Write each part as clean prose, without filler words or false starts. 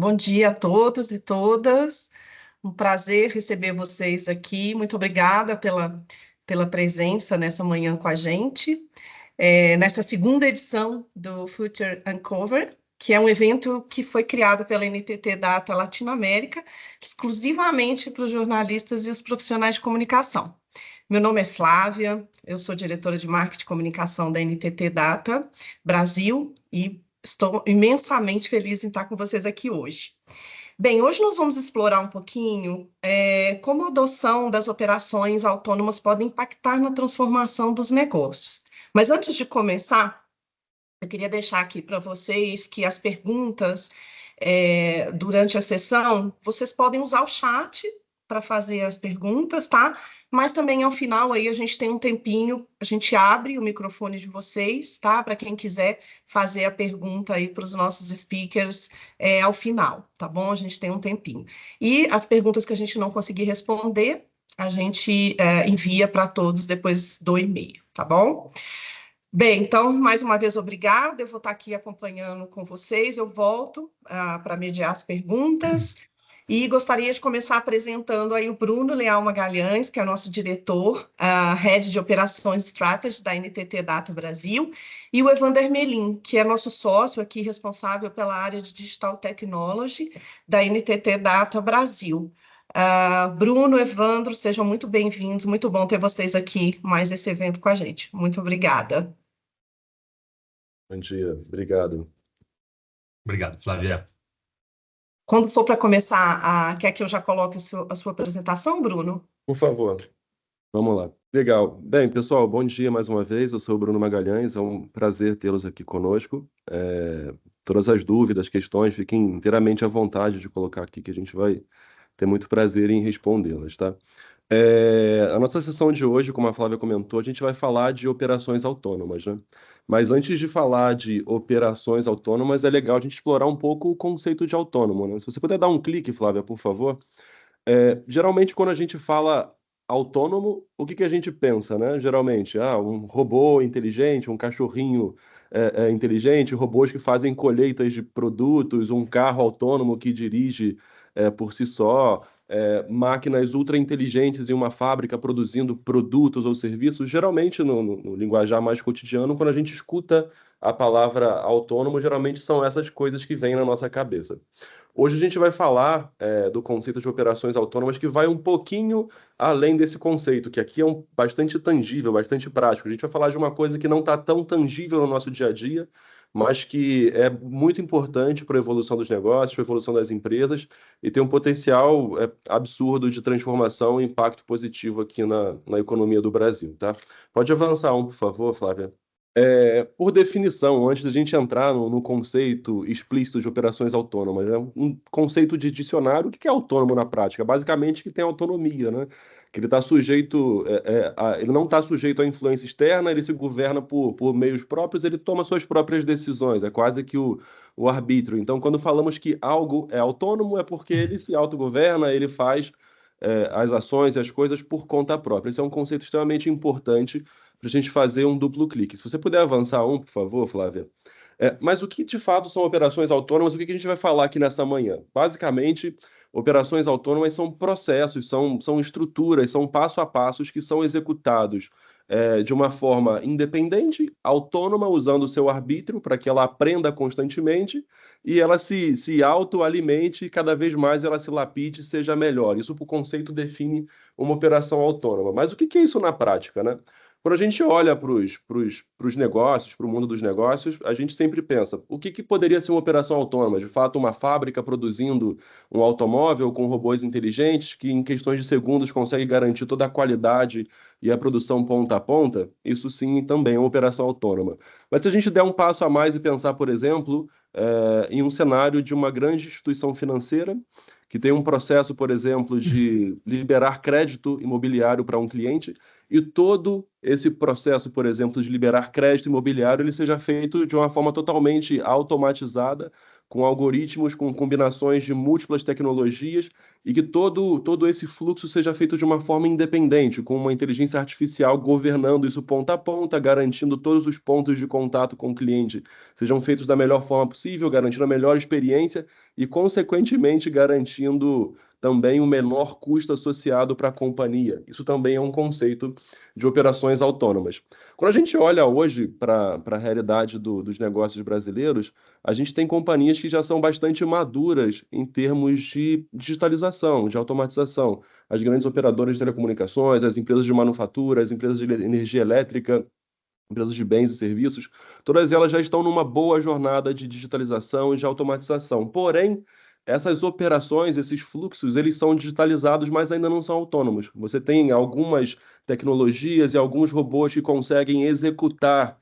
Bom dia a todos e todas. Um prazer receber vocês aqui. Muito obrigada pela presença nessa manhã com a gente, nessa segunda edição do Future Uncover, que é um evento que foi criado pela NTT Data Latinoamérica, exclusivamente para os jornalistas e os profissionais de comunicação. Meu nome é Flávia, eu sou diretora de marketing e comunicação da NTT Data Brasil e estou imensamente feliz em estar com vocês aqui hoje. Bem, hoje nós vamos explorar um pouquinho como a adoção das operações autônomas pode impactar na transformação dos negócios. Mas antes de começar, eu queria deixar aqui para vocês que as perguntas durante a sessão, vocês podem usar o chat para fazer as perguntas, tá? Mas também ao final aí a gente tem um tempinho, a gente abre o microfone de vocês, tá? Para quem quiser fazer a pergunta aí para os nossos speakers ao final, tá bom? A gente tem um tempinho. E as perguntas que a gente não conseguir responder, a gente envia para todos depois do e-mail, tá bom? Bem, então, mais uma vez, obrigada. Eu vou estar aqui acompanhando com vocês. Eu volto para mediar as perguntas e gostaria de começar apresentando aí o Bruno Leal Magalhães, que é o nosso diretor, Head de Operações Strategy da NTT Data Brasil, e o Evander Melim, que é nosso sócio aqui, responsável pela área de Digital Technology da NTT Data Brasil. Bruno, Evandro, sejam muito bem-vindos. Muito bom ter vocês aqui mais esse evento com a gente. Muito obrigada. Bom dia, obrigado. Obrigado, Flávia. Quando for para começar, quer que eu já coloque a sua apresentação, Bruno? Por favor, vamos lá. Legal. Bem, pessoal, bom dia mais uma vez. Eu sou o Bruno Magalhães, é um prazer tê-los aqui conosco. Todas as dúvidas, questões, fiquem inteiramente à vontade de colocar aqui, que a gente vai ter muito prazer em respondê-las, tá? A nossa sessão de hoje, como a Flávia comentou, a gente vai falar de operações autônomas, né? Mas antes de falar de operações autônomas, é legal a gente explorar um pouco o conceito de autônomo, né? Se você puder dar um clique, Flávia, por favor. Geralmente, quando a gente fala autônomo, o que a gente pensa, né? Geralmente, um robô inteligente, um cachorrinho inteligente, robôs que fazem colheitas de produtos, um carro autônomo que dirige por si só, máquinas ultra inteligentes em uma fábrica produzindo produtos ou serviços. Geralmente, no linguajar mais cotidiano, quando a gente escuta a palavra autônomo, geralmente são essas coisas que vêm na nossa cabeça. Hoje a gente vai falar do conceito de operações autônomas que vai um pouquinho além desse conceito, que aqui é bastante tangível, bastante prático. A gente vai falar de uma coisa que não está tão tangível no nosso dia a dia, mas que é muito importante para a evolução dos negócios, para a evolução das empresas, e tem um potencial absurdo de transformação e impacto positivo aqui na economia do Brasil, tá? Pode avançar por favor, Flávia. Por definição, antes da gente entrar no conceito explícito de operações autônomas, né? Um conceito de dicionário, o que é autônomo na prática? Basicamente, que tem autonomia, né? Que ele está sujeito, ele não está sujeito à influência externa, ele se governa por meios próprios, ele toma suas próprias decisões, é quase que o arbítrio. Então, quando falamos que algo é autônomo, é porque ele se autogoverna, ele faz as ações e as coisas por conta própria. Esse é um conceito extremamente importante para a gente fazer um duplo clique. Se você puder avançar por favor, Flávia. Mas o que de fato são operações autônomas? O que a gente vai falar aqui nessa manhã? Basicamente, operações autônomas são processos, são estruturas, são passo a passos que são executados de uma forma independente, autônoma, usando o seu arbítrio para que ela aprenda constantemente e ela se autoalimente e cada vez mais ela se lapide e seja melhor. Isso, por conceito, define uma operação autônoma. Mas o que é isso na prática, né? Quando a gente olha para os negócios, para o mundo dos negócios, a gente sempre pensa, o que poderia ser uma operação autônoma? De fato, uma fábrica produzindo um automóvel com robôs inteligentes que em questões de segundos consegue garantir toda a qualidade e a produção ponta a ponta? Isso sim também é uma operação autônoma. Mas se a gente der um passo a mais e pensar, por exemplo, em um cenário de uma grande instituição financeira que tem um processo, por exemplo, de liberar crédito imobiliário para um cliente, e todo esse processo, por exemplo, de liberar crédito imobiliário, ele seja feito de uma forma totalmente automatizada com algoritmos, com combinações de múltiplas tecnologias, e que todo esse fluxo seja feito de uma forma independente, com uma inteligência artificial governando isso ponta a ponta, garantindo todos os pontos de contato com o cliente sejam feitos da melhor forma possível, garantindo a melhor experiência e, consequentemente, garantindo também o menor custo associado para a companhia. Isso também é um conceito de operações autônomas. Quando a gente olha hoje para a realidade dos negócios brasileiros, a gente tem companhias que já são bastante maduras em termos de digitalização, de automatização. As grandes operadoras de telecomunicações, as empresas de manufatura, as empresas de energia elétrica, empresas de bens e serviços, todas elas já estão numa boa jornada de digitalização e de automatização. Porém, essas operações, esses fluxos, eles são digitalizados, mas ainda não são autônomos. Você tem algumas tecnologias e alguns robôs que conseguem executar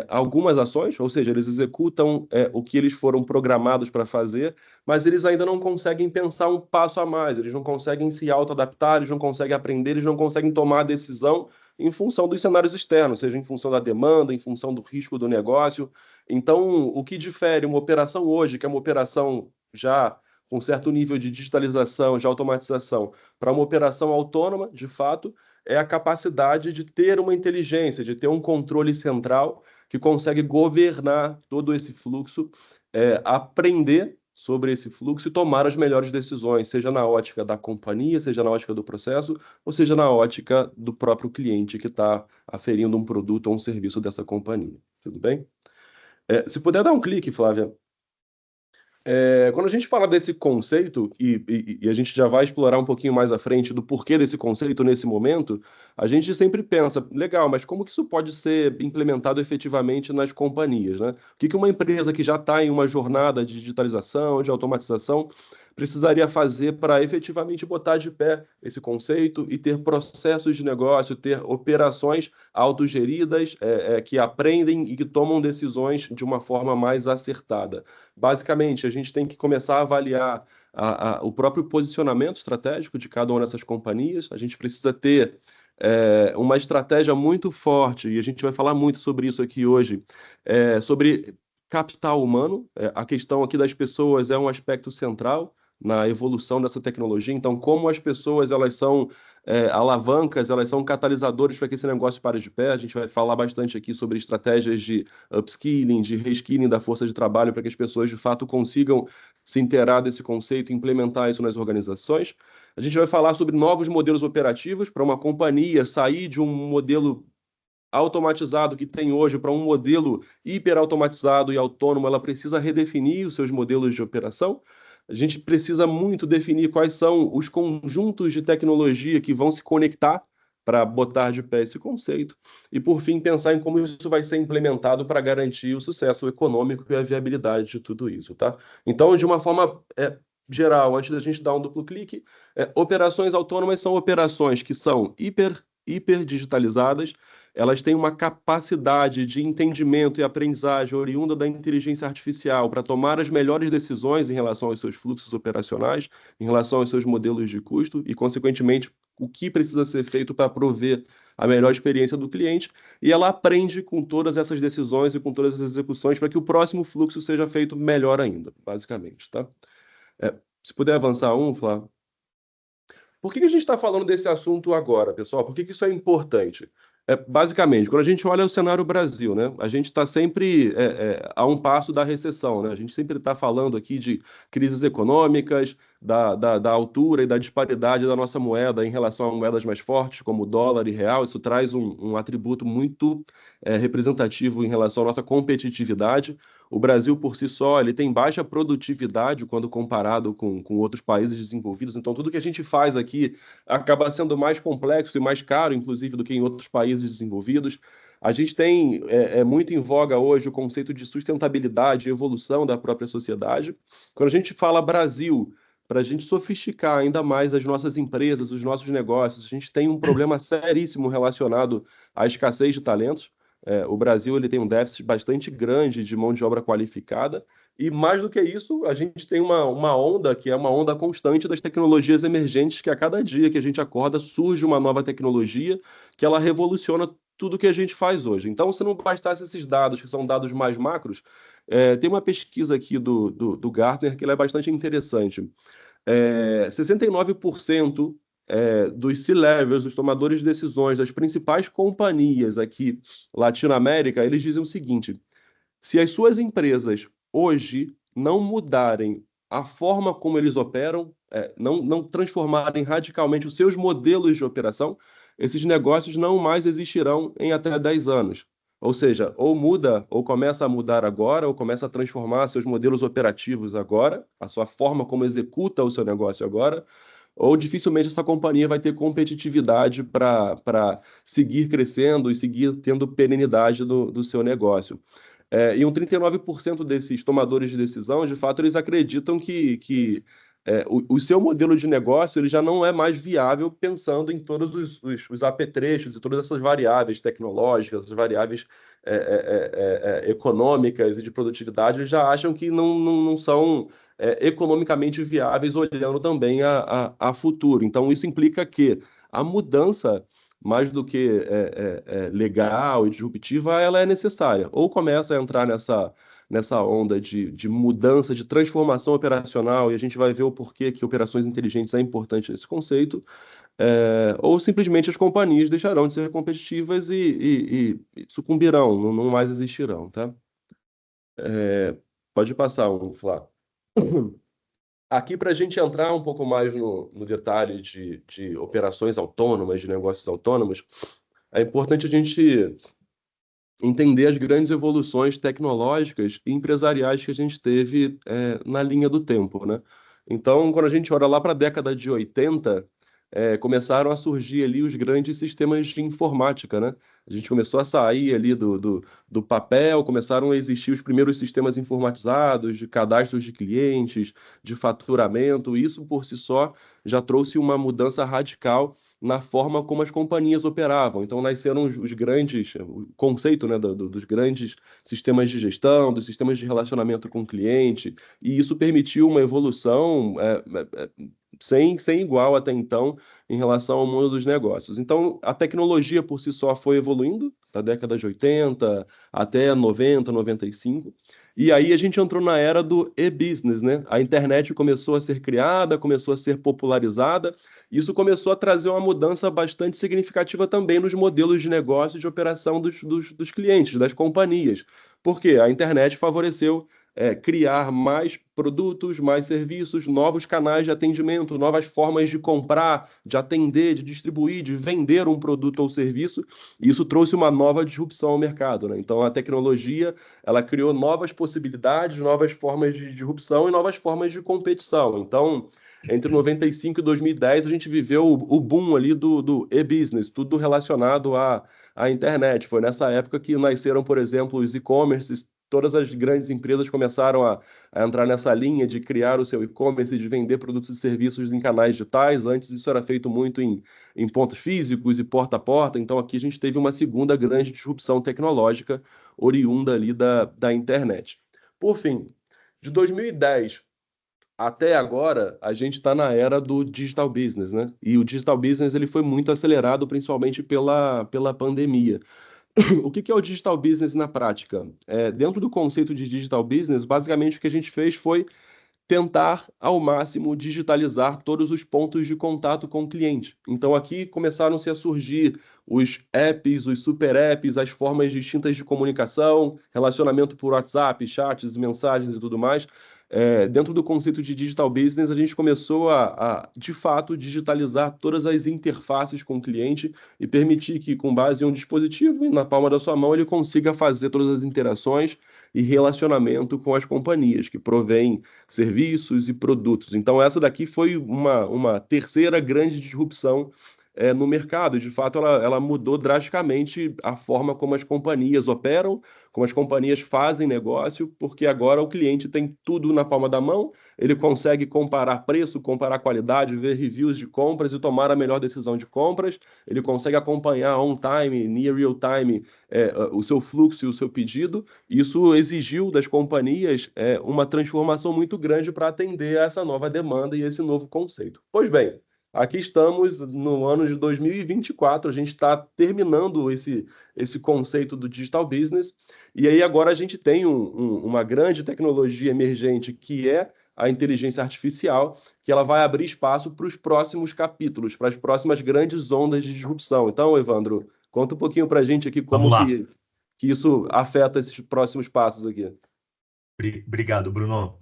algumas ações, ou seja, eles executam o que eles foram programados para fazer, mas eles ainda não conseguem pensar um passo a mais, eles não conseguem se auto-adaptar, eles não conseguem aprender, eles não conseguem tomar a decisão em função dos cenários externos, seja em função da demanda, em função do risco do negócio. Então, o que difere uma operação hoje, que é uma operação já com certo nível de digitalização, de automatização, para uma operação autônoma, de fato, é a capacidade de ter uma inteligência, de ter um controle central que consegue governar todo esse fluxo, aprender sobre esse fluxo e tomar as melhores decisões, seja na ótica da companhia, seja na ótica do processo, ou seja na ótica do próprio cliente que está aferindo um produto ou um serviço dessa companhia. Tudo bem? Se puder dar um clique, Flávia. Quando a gente fala desse conceito, e a gente já vai explorar um pouquinho mais à frente do porquê desse conceito nesse momento, a gente sempre pensa, legal, mas como que isso pode ser implementado efetivamente nas companhias, né? O que uma empresa que já está em uma jornada de digitalização, de automatização, precisaria fazer para efetivamente botar de pé esse conceito e ter processos de negócio, ter operações autogeridas, que aprendem e que tomam decisões de uma forma mais acertada. Basicamente, a gente tem que começar a avaliar o próprio posicionamento estratégico de cada uma dessas companhias. A gente precisa ter uma estratégia muito forte, e a gente vai falar muito sobre isso aqui hoje, sobre capital humano. A questão aqui das pessoas é um aspecto central na evolução dessa tecnologia. Então, como as pessoas elas são alavancas, elas são catalisadores para que esse negócio pare de pé. A gente vai falar bastante aqui sobre estratégias de upskilling, de reskilling da força de trabalho, para que as pessoas, de fato, consigam se inteirar desse conceito e implementar isso nas organizações. A gente vai falar sobre novos modelos operativos para uma companhia sair de um modelo automatizado que tem hoje para um modelo hiperautomatizado e autônomo. Ela precisa redefinir os seus modelos de operação. A gente precisa muito definir quais são os conjuntos de tecnologia que vão se conectar para botar de pé esse conceito. E, por fim, pensar em como isso vai ser implementado para garantir o sucesso econômico e a viabilidade de tudo isso, tá? Então, de uma forma geral, antes da gente dar um duplo clique, operações autônomas são operações que são hiper digitalizadas. Elas têm uma capacidade de entendimento e aprendizagem oriunda da inteligência artificial para tomar as melhores decisões em relação aos seus fluxos operacionais, em relação aos seus modelos de custo e, consequentemente, o que precisa ser feito para prover a melhor experiência do cliente. E ela aprende com todas essas decisões e com todas essas execuções para que o próximo fluxo seja feito melhor ainda, basicamente, tá? Se puder avançar Flávio. Por que a gente está falando desse assunto agora, pessoal? Por que isso é importante? Basicamente, quando a gente olha o cenário Brasil, né, a gente está sempre a um passo da recessão, né? A gente sempre está falando aqui de crises econômicas, da altura e da disparidade da nossa moeda em relação a moedas mais fortes, como o dólar e real. Isso traz um atributo muito representativo em relação à nossa competitividade. O Brasil, por si só, ele tem baixa produtividade quando comparado com outros países desenvolvidos. Então, tudo que a gente faz aqui acaba sendo mais complexo e mais caro, inclusive, do que em outros países desenvolvidos. A gente tem muito em voga hoje o conceito de sustentabilidade e evolução da própria sociedade. Quando a gente fala Brasil, para a gente sofisticar ainda mais as nossas empresas, os nossos negócios, a gente tem um problema seríssimo relacionado à escassez de talentos. O Brasil ele tem um déficit bastante grande de mão de obra qualificada, e mais do que isso, a gente tem uma onda que é uma onda constante das tecnologias emergentes, que a cada dia que a gente acorda surge uma nova tecnologia que ela revoluciona tudo que a gente faz hoje. Então, se não bastasse esses dados, que são dados mais macros, tem uma pesquisa aqui do Gartner que ela é bastante interessante. 69% dos C-levels, dos tomadores de decisões das principais companhias aqui Latinoamérica, eles dizem o seguinte: se as suas empresas hoje não mudarem a forma como eles operam, não transformarem radicalmente os seus modelos de operação, esses negócios não mais existirão em até 10 anos. Ou seja, ou muda, ou começa a mudar agora, ou começa a transformar seus modelos operativos agora, a sua forma como executa o seu negócio agora, ou dificilmente essa companhia vai ter competitividade para seguir crescendo e seguir tendo perenidade do seu negócio. E 39% desses tomadores de decisão, de fato, eles acreditam que o seu modelo de negócio ele já não é mais viável pensando em todos os apetrechos e todas essas variáveis tecnológicas, as variáveis econômicas e de produtividade, eles já acham que não são economicamente viáveis, olhando também a futuro. Então, isso implica que a mudança, mais do que legal e disruptiva, ela é necessária. Ou começa a entrar nessa onda de mudança, de transformação operacional, e a gente vai ver o porquê que operações inteligentes é importante nesse conceito, ou simplesmente as companhias deixarão de ser competitivas e sucumbirão, não mais existirão, tá? Pode passar Flá. Aqui, para a gente entrar um pouco mais no detalhe de operações autônomas, de negócios autônomos, é importante a gente entender as grandes evoluções tecnológicas e empresariais que a gente teve na linha do tempo, né? Então, quando a gente olha lá para a década de 80, começaram a surgir ali os grandes sistemas de informática, né? A gente começou a sair ali do papel, começaram a existir os primeiros sistemas informatizados de cadastros de clientes, de faturamento, e isso por si só já trouxe uma mudança radical na forma como as companhias operavam. Então nasceram os grandes, o conceito, né, dos grandes sistemas de gestão, dos sistemas de relacionamento com o cliente, e isso permitiu uma evolução sem igual até então em relação ao mundo dos negócios. Então, a tecnologia por si só foi evoluindo, da década de 80 até 90, 95, e aí a gente entrou na era do e-business, né? A internet começou a ser criada, começou a ser popularizada, e isso começou a trazer uma mudança bastante significativa também nos modelos de negócio e de operação dos clientes, das companhias. Porque a internet favoreceu criar mais produtos, mais serviços, novos canais de atendimento, novas formas de comprar, de atender, de distribuir, de vender um produto ou serviço. E isso trouxe uma nova disrupção ao mercado, né? Então, a tecnologia, ela criou novas possibilidades, novas formas de disrupção e novas formas de competição. Então, entre 95 e 2010, a gente viveu o boom ali do e-business, tudo relacionado à internet. Foi nessa época que nasceram, por exemplo, os e-commerces. Todas as grandes empresas começaram a entrar nessa linha de criar o seu e-commerce, de vender produtos e serviços em canais digitais. Antes isso era feito muito em pontos físicos e porta a porta. Então aqui a gente teve uma segunda grande disrupção tecnológica oriunda ali da internet. Por fim, de 2010 até agora, a gente está na era do digital business, né? E o digital business ele foi muito acelerado, principalmente pela pandemia. O que é o digital business na prática? Dentro do conceito de digital business, basicamente o que a gente fez foi tentar, ao máximo, digitalizar todos os pontos de contato com o cliente. Então, aqui começaram-se a surgir os apps, os super apps, as formas distintas de comunicação, relacionamento por WhatsApp, chats, mensagens e tudo mais. Dentro do conceito de digital business, a gente começou de fato, digitalizar todas as interfaces com o cliente e permitir que, com base em um dispositivo, na palma da sua mão, ele consiga fazer todas as interações e relacionamento com as companhias que provêm serviços e produtos. Então, essa daqui foi uma terceira grande disrupção no mercado. De fato, ela mudou drasticamente a forma como as companhias operam, como as companhias fazem negócio, porque agora o cliente tem tudo na palma da mão, ele consegue comparar preço, comparar qualidade, ver reviews de compras e tomar a melhor decisão de compras, ele consegue acompanhar on time, near real time, o seu fluxo e o seu pedido. Isso exigiu das companhias uma transformação muito grande para atender a essa nova demanda e esse novo conceito. Pois bem, aqui estamos no ano de 2024, a gente está terminando esse conceito do digital business, e aí agora a gente tem uma grande tecnologia emergente que é a inteligência artificial, que ela vai abrir espaço para os próximos capítulos, para as próximas grandes ondas de disrupção. Então, Evandro, conta um pouquinho para a gente aqui Vamos como lá. que isso afeta esses próximos passos aqui. Obrigado, Bruno.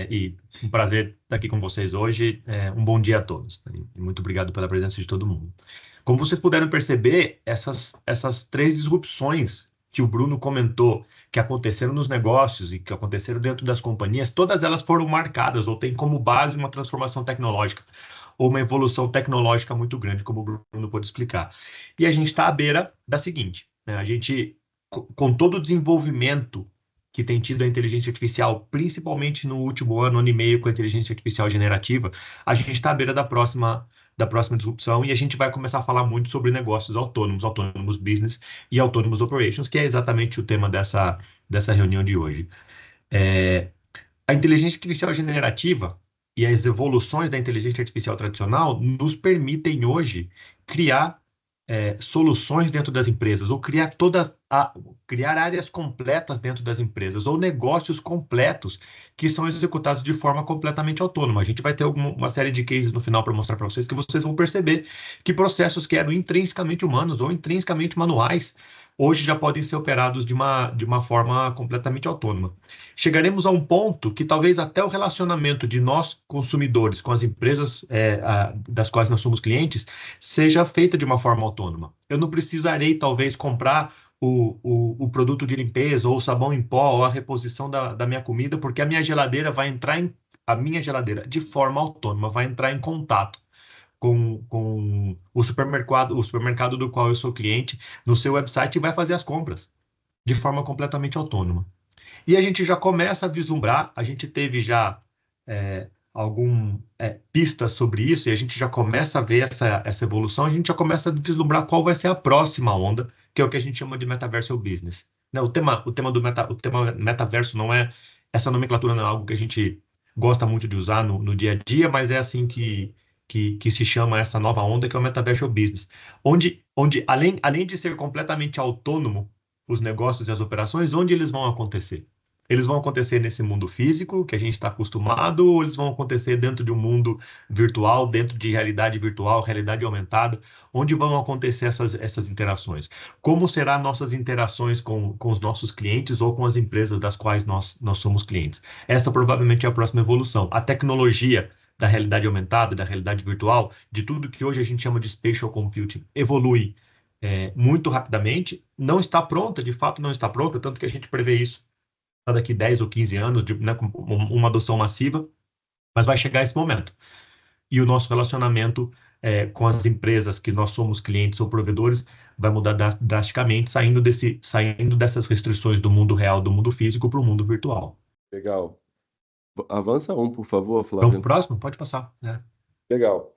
E um prazer estar aqui com vocês hoje. Um bom dia a todos. E muito obrigado pela presença de todo mundo. Como vocês puderam perceber, essas três disrupções que o Bruno comentou, que aconteceram nos negócios e que aconteceram dentro das companhias, todas elas foram marcadas ou têm como base uma transformação tecnológica ou uma evolução tecnológica muito grande, como o Bruno pôde explicar. E a gente está à beira da seguinte, né? A gente, com todo o desenvolvimento que tem tido a inteligência artificial, principalmente no último ano e meio com a inteligência artificial generativa, a gente está à beira da próxima disrupção e a gente vai começar a falar muito sobre negócios autônomos, autônomos business e autônomos operations, que é exatamente o tema dessa reunião de hoje. A inteligência artificial generativa e as evoluções da inteligência artificial tradicional nos permitem hoje criar soluções dentro das empresas, ou criar áreas completas dentro das empresas, ou negócios completos que são executados de forma completamente autônoma. A gente vai ter uma série de cases no final para mostrar para vocês que vocês vão perceber que processos que eram intrinsecamente humanos ou intrinsecamente manuais, hoje já podem ser operados de uma forma completamente autônoma. Chegaremos a um ponto que talvez até o relacionamento de nós, consumidores, com as empresas das quais nós somos clientes, seja feita de uma forma autônoma. Eu não precisarei, talvez, comprar o produto de limpeza, ou o sabão em pó, ou a reposição da minha comida, porque a minha geladeira vai entrar de forma autônoma, vai entrar em contato com o supermercado do qual eu sou cliente, no seu website e vai fazer as compras de forma completamente autônoma. E a gente já começa a vislumbrar, a gente teve já algumas pistas sobre isso, e a gente já começa a ver essa evolução, a gente já começa a vislumbrar qual vai ser a próxima onda, que é o que a gente chama de metaverso business. Né? O tema metaverso não é, essa nomenclatura não é algo que a gente gosta muito de usar no dia a dia, mas é assim que se chama essa nova onda, que é o metaverso business, onde além de ser completamente autônomo os negócios e as operações, onde eles vão acontecer? Eles vão acontecer nesse mundo físico, que a gente está acostumado, ou eles vão acontecer dentro de um mundo virtual, dentro de realidade virtual, realidade aumentada? Onde vão acontecer essas interações? Como serão nossas interações com os nossos clientes ou com as empresas das quais nós somos clientes? Essa provavelmente é a próxima evolução. A tecnologia da realidade aumentada, da realidade virtual, de tudo que hoje a gente chama de spatial computing, evolui muito rapidamente, não está pronta, de fato não está pronta, tanto que a gente prevê isso daqui 10 ou 15 anos, né, com uma adoção massiva, mas vai chegar esse momento. E o nosso relacionamento com as empresas que nós somos clientes ou provedores vai mudar drasticamente, saindo dessas restrições do mundo real, do mundo físico, para o mundo virtual. Legal. Avança por favor, Vamos Flávio. para o próximo? Pode passar. Legal.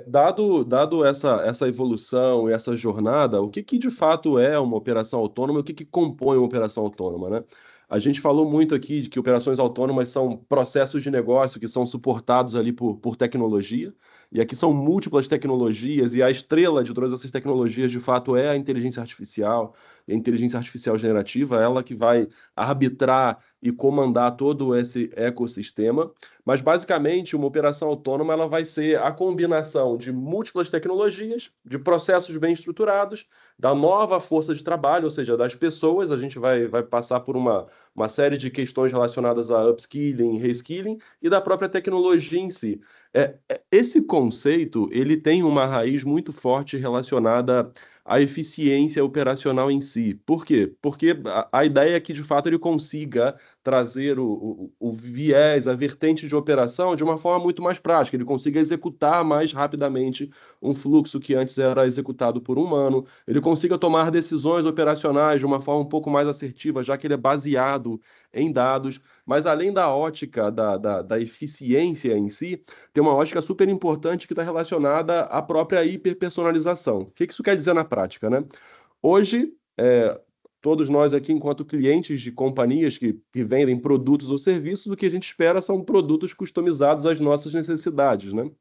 Dado essa evolução e essa jornada, o que de fato é uma operação autônoma e o que compõe uma operação autônoma, né? A gente falou muito aqui de que operações autônomas são processos de negócio que são suportados ali por tecnologia, e aqui são múltiplas tecnologias, e a estrela de todas essas tecnologias, de fato, é a inteligência artificial, e a inteligência artificial generativa, ela que vai arbitrar e comandar todo esse ecossistema. Mas, basicamente, uma operação autônoma ela vai ser a combinação de múltiplas tecnologias, de processos bem estruturados, da nova força de trabalho, ou seja, das pessoas. A gente vai passar por uma série de questões relacionadas a upskilling, reskilling e da própria tecnologia em si. Esse conceito ele tem uma raiz muito forte relacionada à eficiência operacional em si. Por quê? Porque a ideia é que, de fato, ele consiga trazer o viés, a vertente de operação de uma forma muito mais prática, ele consiga executar mais rapidamente um fluxo que antes era executado por um humano, ele consiga tomar decisões operacionais de uma forma um pouco mais assertiva, já que ele é baseado em dados, mas além da ótica da eficiência em si, tem uma ótica super importante que está relacionada à própria hiperpersonalização. O que isso quer dizer na prática, né? Hoje, todos nós aqui, enquanto clientes de companhias que vendem produtos ou serviços, o que a gente espera são produtos customizados às nossas necessidades, né?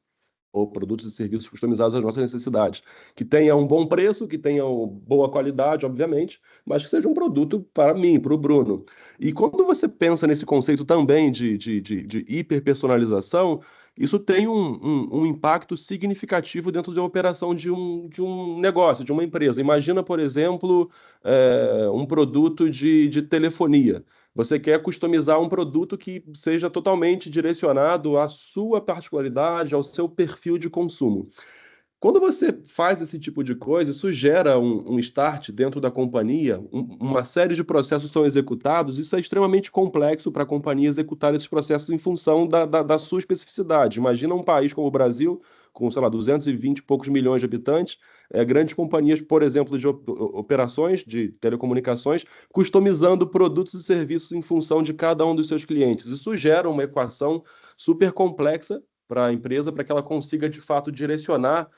ou produtos e serviços customizados às nossas necessidades, que tenha um bom preço, que tenha boa qualidade, obviamente, mas que seja um produto para mim, para o Bruno. E quando você pensa nesse conceito também de hiperpersonalização, isso tem um impacto significativo dentro da operação de um negócio, de uma empresa. Imagina, por exemplo, um produto de telefonia. Você quer customizar um produto que seja totalmente direcionado à sua particularidade, ao seu perfil de consumo. Quando você faz esse tipo de coisa, isso gera um start dentro da companhia, uma série de processos são executados, isso é extremamente complexo para a companhia executar esses processos em função da sua especificidade. Imagina um país como o Brasil, com, sei lá, 220 e poucos milhões de habitantes, grandes companhias, por exemplo, de operações de telecomunicações, customizando produtos e serviços em função de cada um dos seus clientes. Isso gera uma equação super complexa para a empresa, para que ela consiga, de fato, direcionar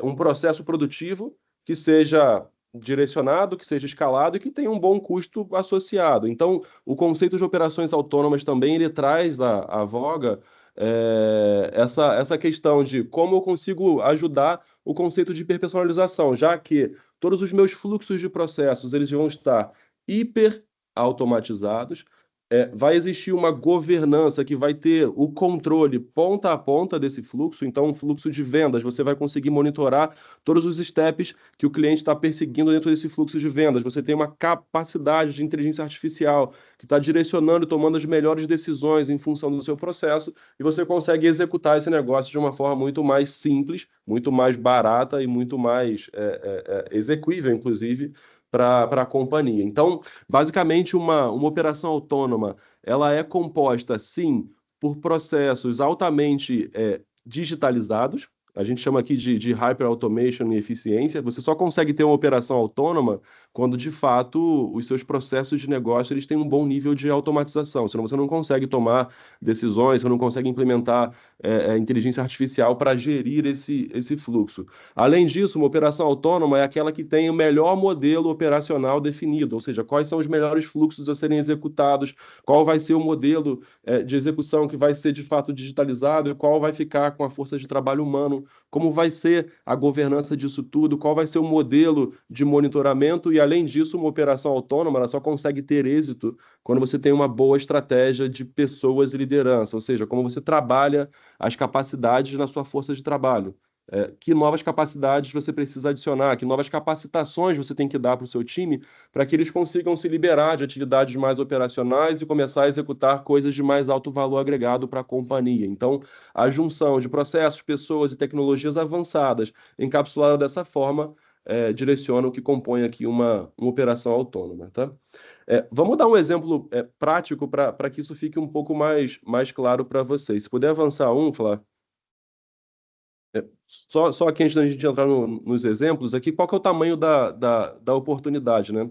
um processo produtivo que seja direcionado, que seja escalado e que tenha um bom custo associado. Então, o conceito de operações autônomas também ele traz à voga essa questão de como eu consigo ajudar o conceito de hiperpersonalização, já que todos os meus fluxos de processos eles vão estar hiper automatizados. Vai existir uma governança que vai ter o controle ponta a ponta desse fluxo. Então, o fluxo de vendas, você vai conseguir monitorar todos os steps que o cliente está perseguindo dentro desse fluxo de vendas. Você tem uma capacidade de inteligência artificial que está direcionando e tomando as melhores decisões em função do seu processo, e você consegue executar esse negócio de uma forma muito mais simples, muito mais barata e muito mais execuível, inclusive, para a companhia. Então, basicamente, uma operação autônoma, ela é composta, sim, por processos altamente digitalizados. A gente chama aqui de hyper automation e eficiência. Você só consegue ter uma operação autônoma quando, de fato, os seus processos de negócio eles têm um bom nível de automatização. Senão você não consegue tomar decisões, você não consegue implementar inteligência artificial para gerir esse fluxo. Além disso, uma operação autônoma é aquela que tem o melhor modelo operacional definido, ou seja, quais são os melhores fluxos a serem executados, qual vai ser o modelo de execução que vai ser de fato digitalizado e qual vai ficar com a força de trabalho humano, como vai ser a governança disso tudo, qual vai ser o modelo de monitoramento e, além disso, uma operação autônoma ela só consegue ter êxito quando você tem uma boa estratégia de pessoas e liderança, ou seja, como você trabalha as capacidades na sua força de trabalho. Que novas capacidades você precisa adicionar, que novas capacitações você tem que dar para o seu time para que eles consigam se liberar de atividades mais operacionais e começar a executar coisas de mais alto valor agregado para a companhia. Então, a junção de processos, pessoas e tecnologias avançadas encapsulada dessa forma direciona o que compõe aqui uma operação autônoma, tá? Vamos dar um exemplo prático para que isso fique um pouco mais claro para vocês. Se puder avançar Flávio. Só aqui antes da gente entrar nos exemplos, aqui qual que é o tamanho da oportunidade, né?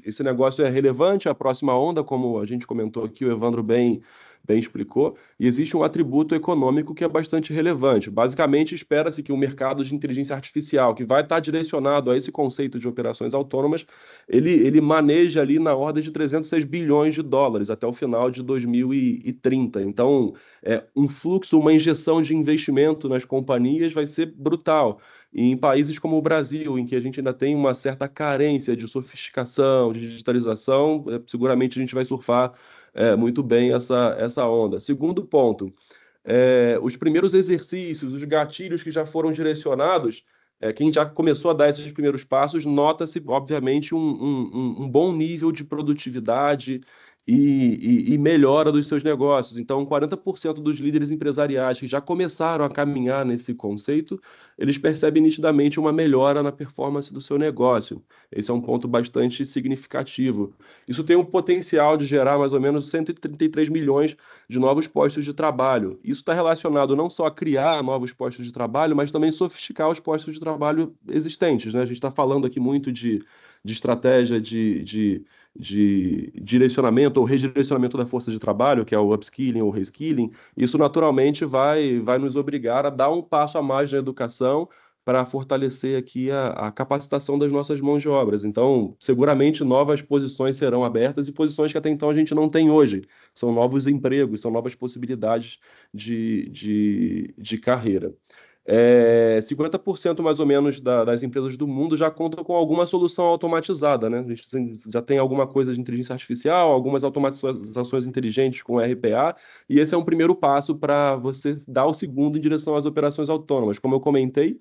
Esse negócio é relevante, a próxima onda, como a gente comentou aqui, o Evandro bem explicou, e existe um atributo econômico que é bastante relevante. Basicamente, espera-se que o mercado de inteligência artificial, que vai estar direcionado a esse conceito de operações autônomas, ele maneja ali na ordem de 306 bilhões de dólares até o final de 2030. Então, um fluxo, uma injeção de investimento nas companhias vai ser brutal. E em países como o Brasil, em que a gente ainda tem uma certa carência de sofisticação, de digitalização, seguramente a gente vai surfar muito bem essa onda. Segundo ponto, os primeiros exercícios, os gatilhos que já foram direcionados, quem já começou a dar esses primeiros passos, nota-se, obviamente, um bom nível de produtividade e melhora dos seus negócios. Então, 40% dos líderes empresariais que já começaram a caminhar nesse conceito, eles percebem nitidamente uma melhora na performance do seu negócio. Esse é um ponto bastante significativo. Isso tem um potencial de gerar mais ou menos 133 milhões de novos postos de trabalho. Isso está relacionado não só a criar novos postos de trabalho, mas também sofisticar os postos de trabalho existentes, né? A gente está falando aqui muito de estratégia de direcionamento ou redirecionamento da força de trabalho, que é o upskilling ou reskilling. Isso naturalmente vai nos obrigar a dar um passo a mais na educação para fortalecer aqui a capacitação das nossas mãos de obras. Então, seguramente novas posições serão abertas e posições que até então a gente não tem hoje. São novos empregos, são novas possibilidades de carreira. 50% mais ou menos das empresas do mundo já contam com alguma solução automatizada, né? A gente já tem alguma coisa de inteligência artificial, algumas automatizações inteligentes com RPA, e esse é um primeiro passo para você dar o segundo em direção às operações autônomas. Como eu comentei,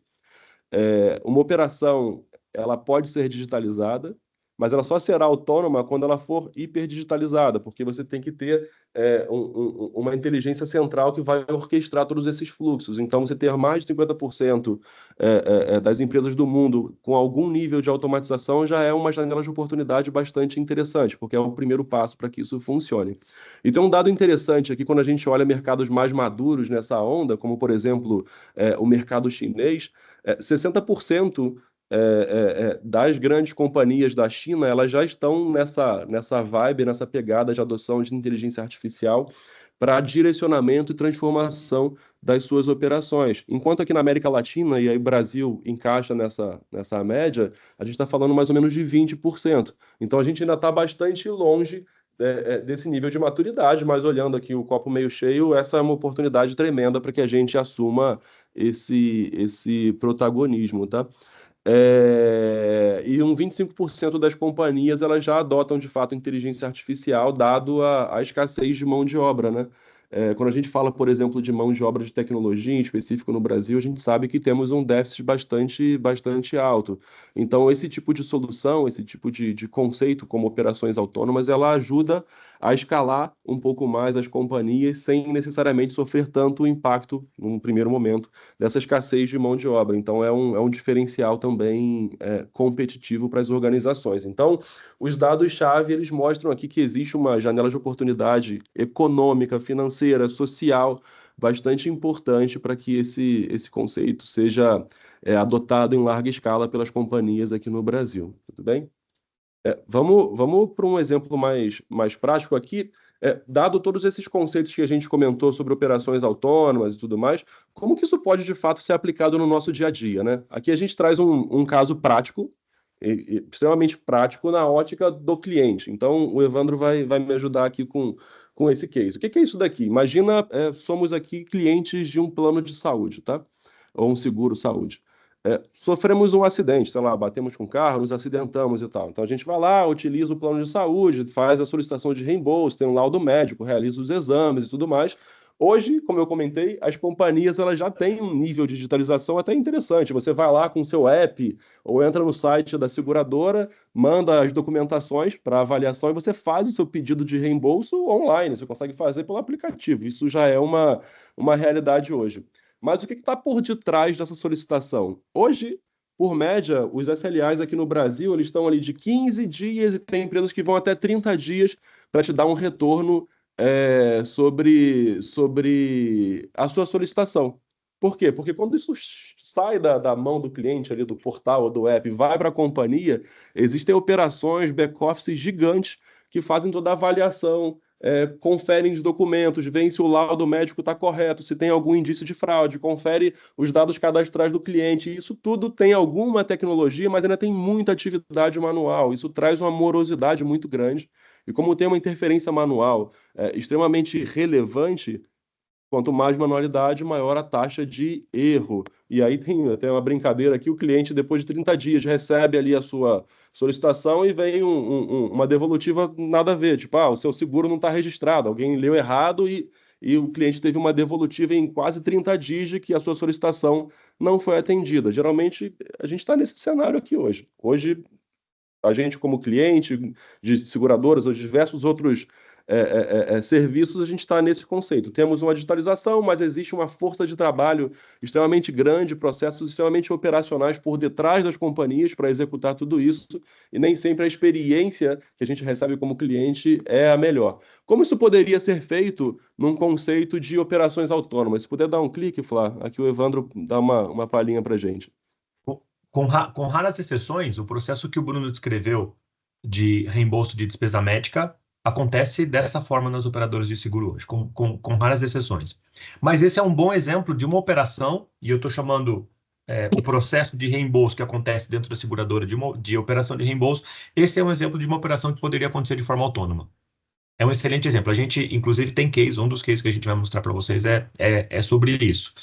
uma operação ela pode ser digitalizada, mas ela só será autônoma quando ela for hiperdigitalizada, porque você tem que ter uma inteligência central que vai orquestrar todos esses fluxos. Então, você ter mais de 50% das empresas do mundo com algum nível de automatização já é uma janela de oportunidade bastante interessante, porque é o primeiro passo para que isso funcione. E tem um dado interessante aqui, quando a gente olha mercados mais maduros nessa onda, como, por exemplo, o mercado chinês, 60% das grandes companhias da China, elas já estão nessa vibe, nessa pegada de adoção de inteligência artificial para direcionamento e transformação das suas operações. Enquanto aqui na América Latina, e aí o Brasil encaixa nessa média, a gente está falando mais ou menos de 20%. Então a gente ainda está bastante longe desse nível de maturidade, mas olhando aqui o copo meio cheio, essa é uma oportunidade tremenda para que a gente assuma esse protagonismo, tá? E 25% das companhias elas já adotam de fato inteligência artificial, dado a escassez de mão de obra, né? Quando a gente fala, por exemplo, de mão de obra de tecnologia, em específico no Brasil, a gente sabe que temos um déficit bastante alto. Então, esse tipo de solução, esse tipo de conceito como operações autônomas, ela ajuda a escalar um pouco mais as companhias sem necessariamente sofrer tanto impacto, num primeiro momento, dessa escassez de mão de obra. Então, é um diferencial também competitivo para as organizações. Então, os dados-chave, eles mostram aqui que existe uma janela de oportunidade econômica, financeira, social, bastante importante para que esse conceito seja adotado em larga escala pelas companhias aqui no Brasil. Tudo bem? Vamos para um exemplo mais prático aqui. Dado todos esses conceitos que a gente comentou sobre operações autônomas e tudo mais, como que isso pode, de fato, ser aplicado no nosso dia a dia, né? Aqui a gente traz um caso prático, extremamente prático, na ótica do cliente. Então, o Evandro vai me ajudar aqui com esse case. O que é isso daqui? Imagina, somos aqui clientes de um plano de saúde, tá? Ou um seguro saúde. Sofremos um acidente, sei lá, batemos com o carro, nos acidentamos e tal. Então a gente vai lá, utiliza o plano de saúde, faz a solicitação de reembolso, tem um laudo médico, realiza os exames e tudo mais. Hoje, como eu comentei, as companhias elas já têm um nível de digitalização até interessante. Você vai lá com o seu app ou entra no site da seguradora, manda as documentações para avaliação e você faz o seu pedido de reembolso online. Você consegue fazer pelo aplicativo. Isso já é uma realidade hoje. Mas o que está por detrás dessa solicitação? Hoje, por média, os SLAs aqui no Brasil eles estão ali de 15 dias e tem empresas que vão até 30 dias para te dar um retorno sobre a sua solicitação. Por quê? Porque quando isso sai da mão do cliente, ali do portal ou do app, vai para a companhia, existem operações, back-office gigantes que fazem toda a avaliação, conferem os documentos, veem se o laudo médico está correto, se tem algum indício de fraude, confere os dados cadastrais do cliente. Isso tudo tem alguma tecnologia, mas ainda tem muita atividade manual. Isso traz uma morosidade muito grande. E como tem uma interferência manual extremamente relevante, quanto mais manualidade, maior a taxa de erro. E aí tem uma brincadeira aqui, o cliente, depois de 30 dias, recebe ali a sua solicitação e vem uma devolutiva nada a ver. Tipo, o seu seguro não está registrado, alguém leu errado e o cliente teve uma devolutiva em quase 30 dias de que a sua solicitação não foi atendida. Geralmente, a gente está nesse cenário aqui hoje. Hoje, a gente, como cliente de seguradoras ou de diversos outros serviços, a gente está nesse conceito. Temos uma digitalização, mas existe uma força de trabalho extremamente grande, processos extremamente operacionais por detrás das companhias para executar tudo isso, e nem sempre a experiência que a gente recebe como cliente é a melhor. Como isso poderia ser feito num conceito de operações autônomas? Se puder dar um clique, Flá, aqui o Evandro dá uma palhinha para a gente. Com raras exceções, o processo que o Bruno descreveu de reembolso de despesa médica acontece dessa forma nas operadoras de seguro hoje, com raras exceções. Mas esse é um bom exemplo de uma operação, e eu estou chamando o processo de reembolso que acontece dentro da seguradora de operação de reembolso, esse é um exemplo de uma operação que poderia acontecer de forma autônoma. É um excelente exemplo. A gente, inclusive, tem case, um dos cases que a gente vai mostrar para vocês é sobre isso.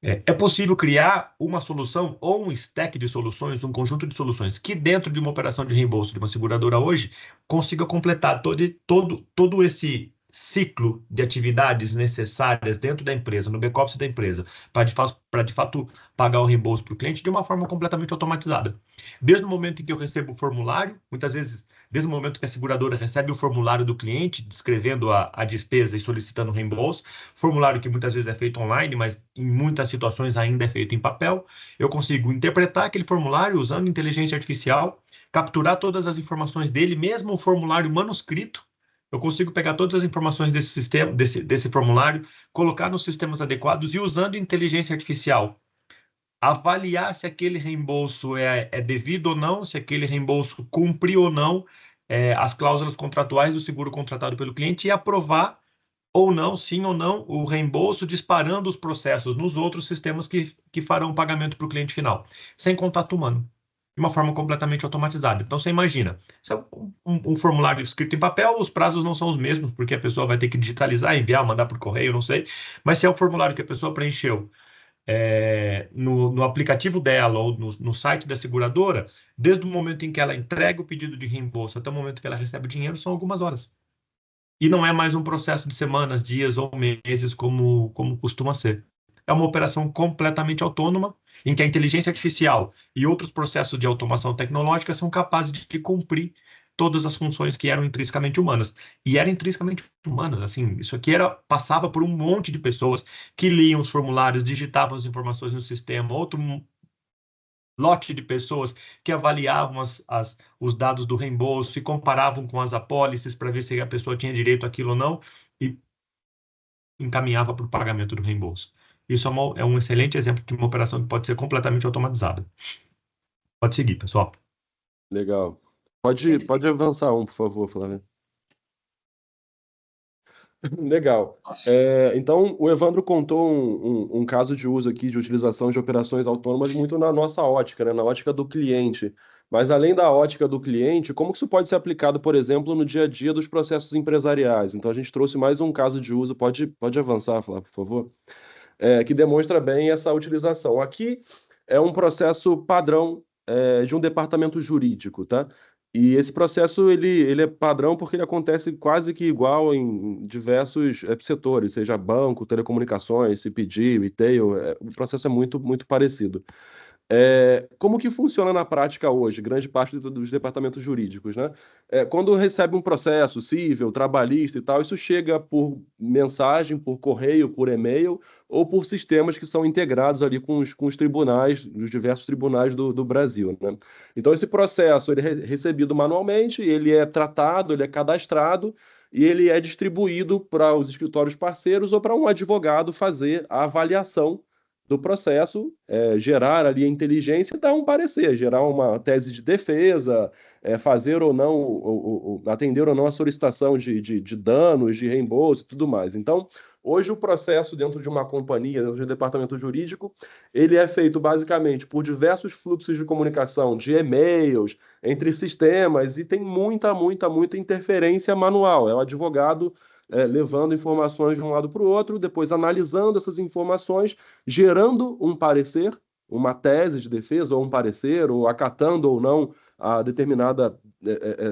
É possível criar uma solução ou um stack de soluções, um conjunto de soluções que dentro de uma operação de reembolso de uma seguradora hoje consiga completar todo esse ciclo de atividades necessárias dentro da empresa, no back-office da empresa, para de fato pagar o reembolso para o cliente de uma forma completamente automatizada. Desde o momento em que eu recebo o formulário, muitas vezes, desde o momento que a seguradora recebe o formulário do cliente, descrevendo a despesa e solicitando o reembolso, formulário que muitas vezes é feito online, mas em muitas situações ainda é feito em papel, eu consigo interpretar aquele formulário usando inteligência artificial, capturar todas as informações dele, mesmo o formulário manuscrito, eu consigo pegar todas as informações desse sistema, desse formulário, colocar nos sistemas adequados e usando inteligência artificial, avaliar se aquele reembolso é devido ou não, se aquele reembolso cumpre ou não as cláusulas contratuais do seguro contratado pelo cliente e aprovar ou não, sim ou não, o reembolso, disparando os processos nos outros sistemas que farão o pagamento para o cliente final, sem contato humano, de uma forma completamente automatizada. Então, você imagina, se é um formulário escrito em papel, os prazos não são os mesmos, porque a pessoa vai ter que digitalizar, enviar, mandar por correio, não sei, mas se é o formulário que a pessoa preencheu no aplicativo dela ou no site da seguradora, desde o momento em que ela entrega o pedido de reembolso até o momento que ela recebe o dinheiro, são algumas horas. E não é mais um processo de semanas, dias ou meses como costuma ser. É uma operação completamente autônoma, em que a inteligência artificial e outros processos de automação tecnológica são capazes de cumprir todas as funções que eram intrinsecamente humanas. E eram intrinsecamente humanas, assim, isso aqui passava por um monte de pessoas que liam os formulários, digitavam as informações no sistema, outro lote de pessoas que avaliavam os dados do reembolso e comparavam com as apólices para ver se a pessoa tinha direito àquilo ou não e encaminhava para o pagamento do reembolso. Isso é um excelente exemplo de uma operação que pode ser completamente automatizada. Pode seguir, pessoal. Legal. Pode avançar por favor, Flávia. Legal. Então, o Evandro contou um caso de uso aqui de utilização de operações autônomas muito na nossa ótica, né? Na ótica do cliente. Mas além da ótica do cliente, como que isso pode ser aplicado, por exemplo, no dia a dia dos processos empresariais? Então, a gente trouxe mais um caso de uso. Pode avançar, Flávio, por favor. Que demonstra bem essa utilização. Aqui é um processo padrão de um departamento jurídico, tá? E esse processo ele é padrão porque ele acontece quase que igual em diversos setores, seja banco, telecomunicações, CPG, retail, o processo é muito, muito parecido. Como que funciona na prática hoje, grande parte dos departamentos jurídicos, né? Quando recebe um processo civil, trabalhista e tal, isso chega por mensagem, por correio, por e-mail ou por sistemas que são integrados ali com os tribunais, os diversos tribunais do Brasil, né? Então esse processo ele é recebido manualmente, ele é tratado, ele é cadastrado e ele é distribuído para os escritórios parceiros ou para um advogado fazer a avaliação do processo, gerar ali a inteligência e dar um parecer, gerar uma tese de defesa, fazer ou não, atender ou não a solicitação de danos, de reembolso e tudo mais. Então, hoje o processo dentro de uma companhia, dentro de um departamento jurídico, ele é feito basicamente por diversos fluxos de comunicação, de e-mails, entre sistemas, e tem muita interferência manual. É o advogado levando informações de um lado para o outro, depois analisando essas informações, gerando um parecer, uma tese de defesa ou um parecer, ou acatando ou não a determinada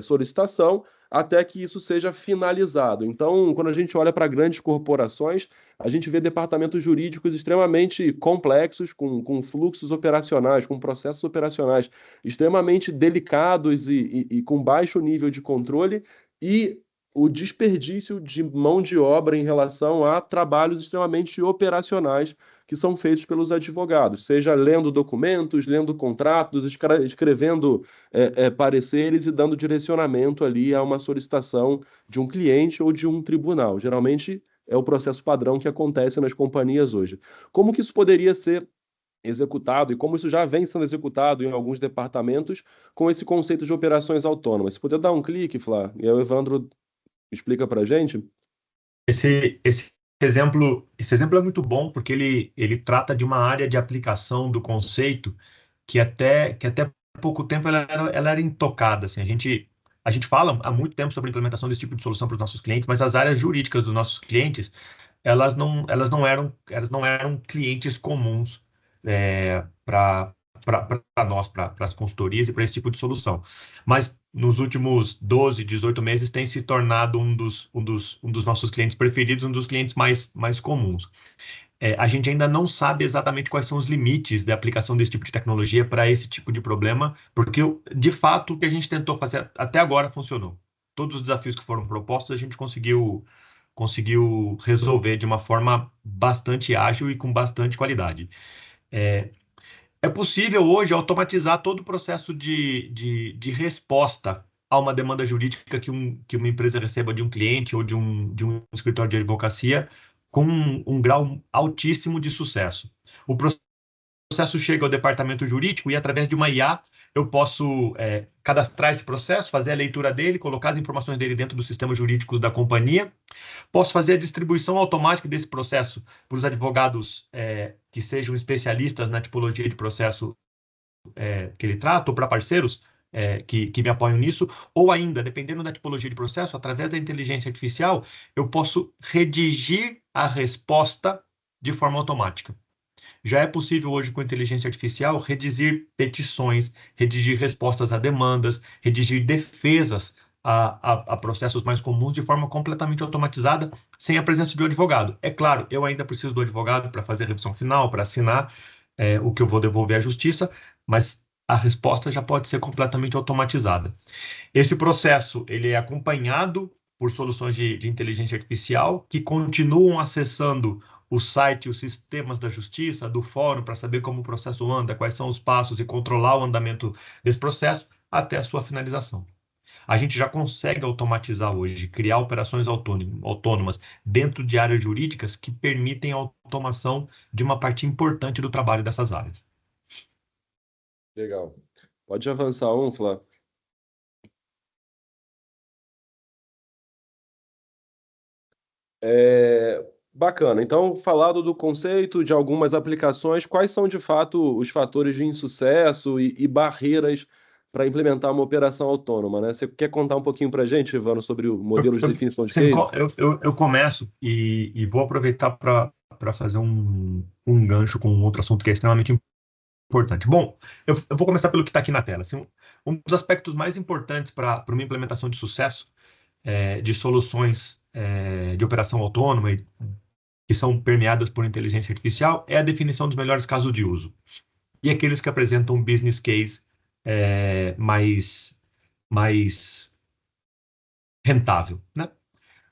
solicitação, até que isso seja finalizado. Então, quando a gente olha para grandes corporações, a gente vê departamentos jurídicos extremamente complexos, com fluxos operacionais, com processos operacionais extremamente delicados e com baixo nível de controle, e o desperdício de mão de obra em relação a trabalhos extremamente operacionais que são feitos pelos advogados, seja lendo documentos, lendo contratos, escrevendo pareceres e dando direcionamento ali a uma solicitação de um cliente ou de um tribunal. Geralmente é o processo padrão que acontece nas companhias hoje. Como que isso poderia ser executado e como isso já vem sendo executado em alguns departamentos com esse conceito de operações autônomas? Se puder dar um clique, Flá, e aí o Evandro explica para a gente. Esse exemplo é muito bom porque ele trata de uma área de aplicação do conceito que até pouco tempo ela era intocada. Assim, a gente fala há muito tempo sobre a implementação desse tipo de solução para os nossos clientes, mas as áreas jurídicas dos nossos clientes elas não eram clientes comuns para nós, para as consultorias e para esse tipo de solução. Mas nos últimos 12, 18 meses tem se tornado um dos nossos clientes preferidos, um dos clientes mais comuns. A gente ainda não sabe exatamente quais são os limites da aplicação desse tipo de tecnologia para esse tipo de problema, porque, de fato, o que a gente tentou fazer até agora funcionou. Todos os desafios que foram propostos, a gente conseguiu resolver de uma forma bastante ágil e com bastante qualidade. É possível hoje automatizar todo o processo de resposta a uma demanda jurídica que uma empresa receba de um cliente ou de um escritório de advocacia com um grau altíssimo de sucesso. O processo chega ao departamento jurídico e, através de uma IA, eu posso cadastrar esse processo, fazer a leitura dele, colocar as informações dele dentro dos sistemas jurídicos da companhia. Posso fazer a distribuição automática desse processo para os advogados que sejam especialistas na tipologia de processo que ele trata, ou para parceiros que me apoiam nisso, ou ainda, dependendo da tipologia de processo, através da inteligência artificial, eu posso redigir a resposta de forma automática. Já é possível hoje, com inteligência artificial, redigir petições, redigir respostas a demandas, redigir defesas a processos mais comuns de forma completamente automatizada, sem a presença de um advogado. É claro, eu ainda preciso do advogado para fazer a revisão final, para assinar o que eu vou devolver à justiça, mas a resposta já pode ser completamente automatizada. Esse processo ele é acompanhado por soluções de inteligência artificial que continuam acessando o site, os sistemas da justiça, do fórum, para saber como o processo anda, quais são os passos e controlar o andamento desse processo até a sua finalização. A gente já consegue automatizar hoje, criar operações autônomas dentro de áreas jurídicas que permitem a automação de uma parte importante do trabalho dessas áreas. Legal. Pode avançar Flávio. Bacana. Então, falado do conceito, de algumas aplicações, quais são, de fato, os fatores de insucesso e barreiras para implementar uma operação autônoma, né? Você quer contar um pouquinho para a gente, Ivano, sobre o modelo de definição de case? Eu começo e vou aproveitar para fazer um gancho com outro assunto que é extremamente importante. Bom, eu vou começar pelo que está aqui na tela. Assim, um dos aspectos mais importantes para uma implementação de sucesso de soluções de operação autônoma que são permeadas por inteligência artificial é a definição dos melhores casos de uso. E aqueles que apresentam um business case mais rentável, né?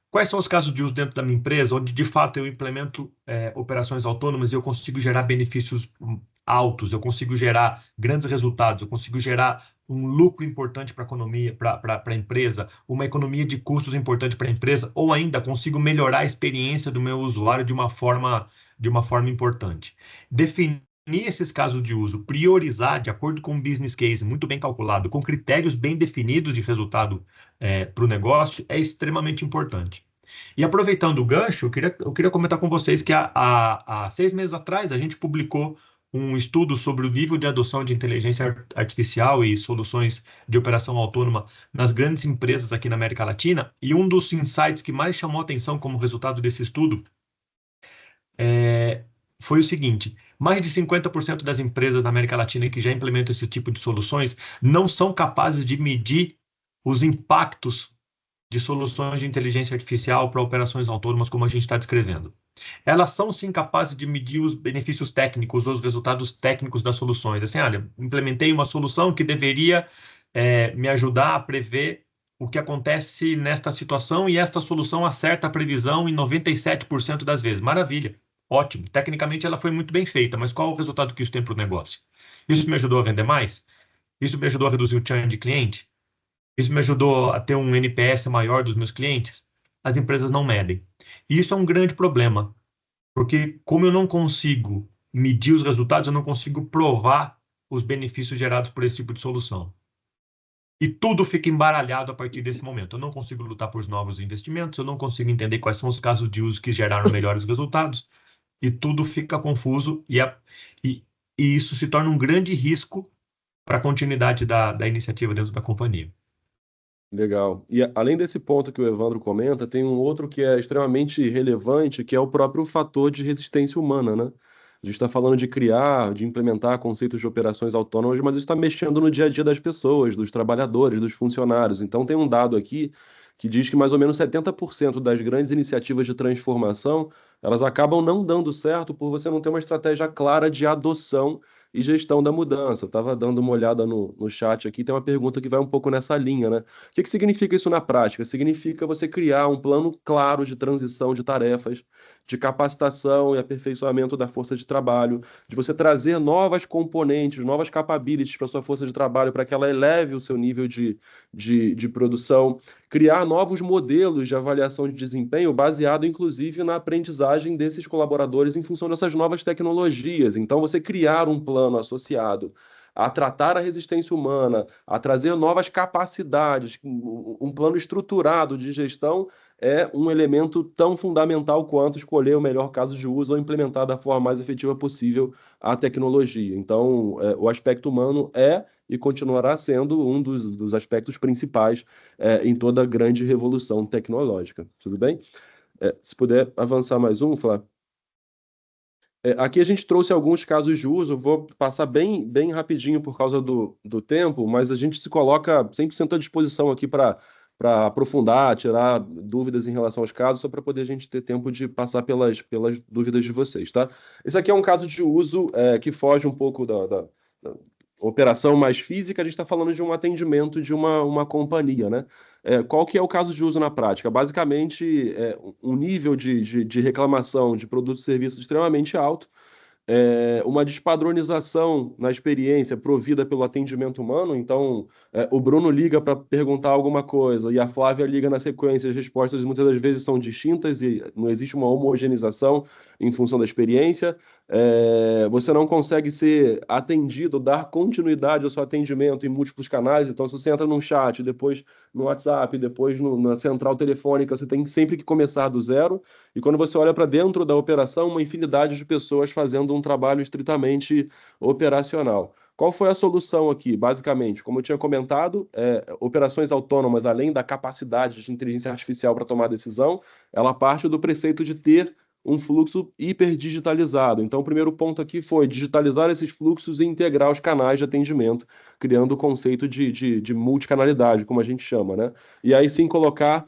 Quais são os casos de uso dentro da minha empresa onde, de fato, eu implemento operações autônomas e eu consigo gerar benefícios altos, eu consigo gerar grandes resultados, eu consigo gerar um lucro importante para a economia, para a empresa, uma economia de custos importante para a empresa, ou ainda consigo melhorar a experiência do meu usuário de uma forma importante. Definir esses casos de uso, priorizar de acordo com um business case muito bem calculado, com critérios bem definidos de resultado para o negócio, é extremamente importante. E aproveitando o gancho, eu queria comentar com vocês que há 6 meses atrás a gente publicou um estudo sobre o nível de adoção de inteligência artificial e soluções de operação autônoma nas grandes empresas aqui na América Latina, e um dos insights que mais chamou a atenção como resultado desse estudo foi o seguinte: mais de 50% das empresas da América Latina que já implementam esse tipo de soluções não são capazes de medir os impactos de soluções de inteligência artificial para operações autônomas como a gente está descrevendo. Elas são, sim, capazes de medir os benefícios técnicos, os resultados técnicos das soluções. Assim, olha, implementei uma solução que deveria me ajudar a prever o que acontece nesta situação e esta solução acerta a previsão em 97% das vezes. Maravilha, ótimo. Tecnicamente ela foi muito bem feita, mas qual o resultado que isso tem para o negócio? Isso me ajudou a vender mais? Isso me ajudou a reduzir o churn de cliente? Isso me ajudou a ter um NPS maior dos meus clientes? As empresas não medem. E isso é um grande problema, porque como eu não consigo medir os resultados, eu não consigo provar os benefícios gerados por esse tipo de solução. E tudo fica embaralhado a partir desse momento. Eu não consigo lutar por novos investimentos, eu não consigo entender quais são os casos de uso que geraram melhores resultados, e tudo fica confuso, e isso se torna um grande risco para a continuidade da iniciativa dentro da companhia. Legal. E além desse ponto que o Evandro comenta, tem um outro que é extremamente relevante, que é o próprio fator de resistência humana, né? A gente está falando de criar, de implementar conceitos de operações autônomas, mas está mexendo no dia a dia das pessoas, dos trabalhadores, dos funcionários. Então, tem um dado aqui que diz que mais ou menos 70% das grandes iniciativas de transformação, elas acabam não dando certo por você não ter uma estratégia clara de adoção e gestão da mudança. Eu estava dando uma olhada no chat aqui, tem uma pergunta que vai um pouco nessa linha, né? O que significa isso na prática? Significa você criar um plano claro de transição de tarefas, de capacitação e aperfeiçoamento da força de trabalho, de você trazer novas componentes, novas capabilities para a sua força de trabalho, para que ela eleve o seu nível de produção, criar novos modelos de avaliação de desempenho baseado, inclusive, na aprendizagem desses colaboradores em função dessas novas tecnologias. Então, você criar um plano associado a tratar a resistência humana, a trazer novas capacidades, um plano estruturado de gestão é um elemento tão fundamental quanto escolher o melhor caso de uso ou implementar da forma mais efetiva possível a tecnologia. Então, o aspecto humano é e continuará sendo um dos aspectos principais em toda grande revolução tecnológica. Tudo bem? Se puder avançar mais um, Flávio. Aqui a gente trouxe alguns casos de uso, vou passar bem rapidinho por causa do tempo, mas a gente se coloca 100% à disposição aqui para aprofundar, tirar dúvidas em relação aos casos, só para poder a gente ter tempo de passar pelas dúvidas de vocês, tá? Esse aqui é um caso de uso que foge um pouco da operação mais física, a gente está falando de um atendimento de uma companhia, né? Qual que é o caso de uso na prática? Basicamente, um nível de reclamação de produtos e serviços extremamente alto, uma despadronização na experiência provida pelo atendimento humano. Então, o Bruno liga para perguntar alguma coisa e a Flávia liga na sequência, as respostas muitas das vezes são distintas e não existe uma homogeneização em função da experiência. Você não consegue ser atendido, dar continuidade ao seu atendimento em múltiplos canais. Então, se você entra num chat, depois no WhatsApp, depois na central telefônica, você tem sempre que começar do zero. E quando você olha para dentro da operação, uma infinidade de pessoas fazendo um trabalho estritamente operacional. Qual foi a solução aqui? Basicamente, como eu tinha comentado, operações autônomas, além da capacidade de inteligência artificial para tomar decisão, ela parte do preceito de ter um fluxo hiperdigitalizado. Então, o primeiro ponto aqui foi digitalizar esses fluxos e integrar os canais de atendimento, criando o conceito de multicanalidade, como a gente chama, né? E aí sim colocar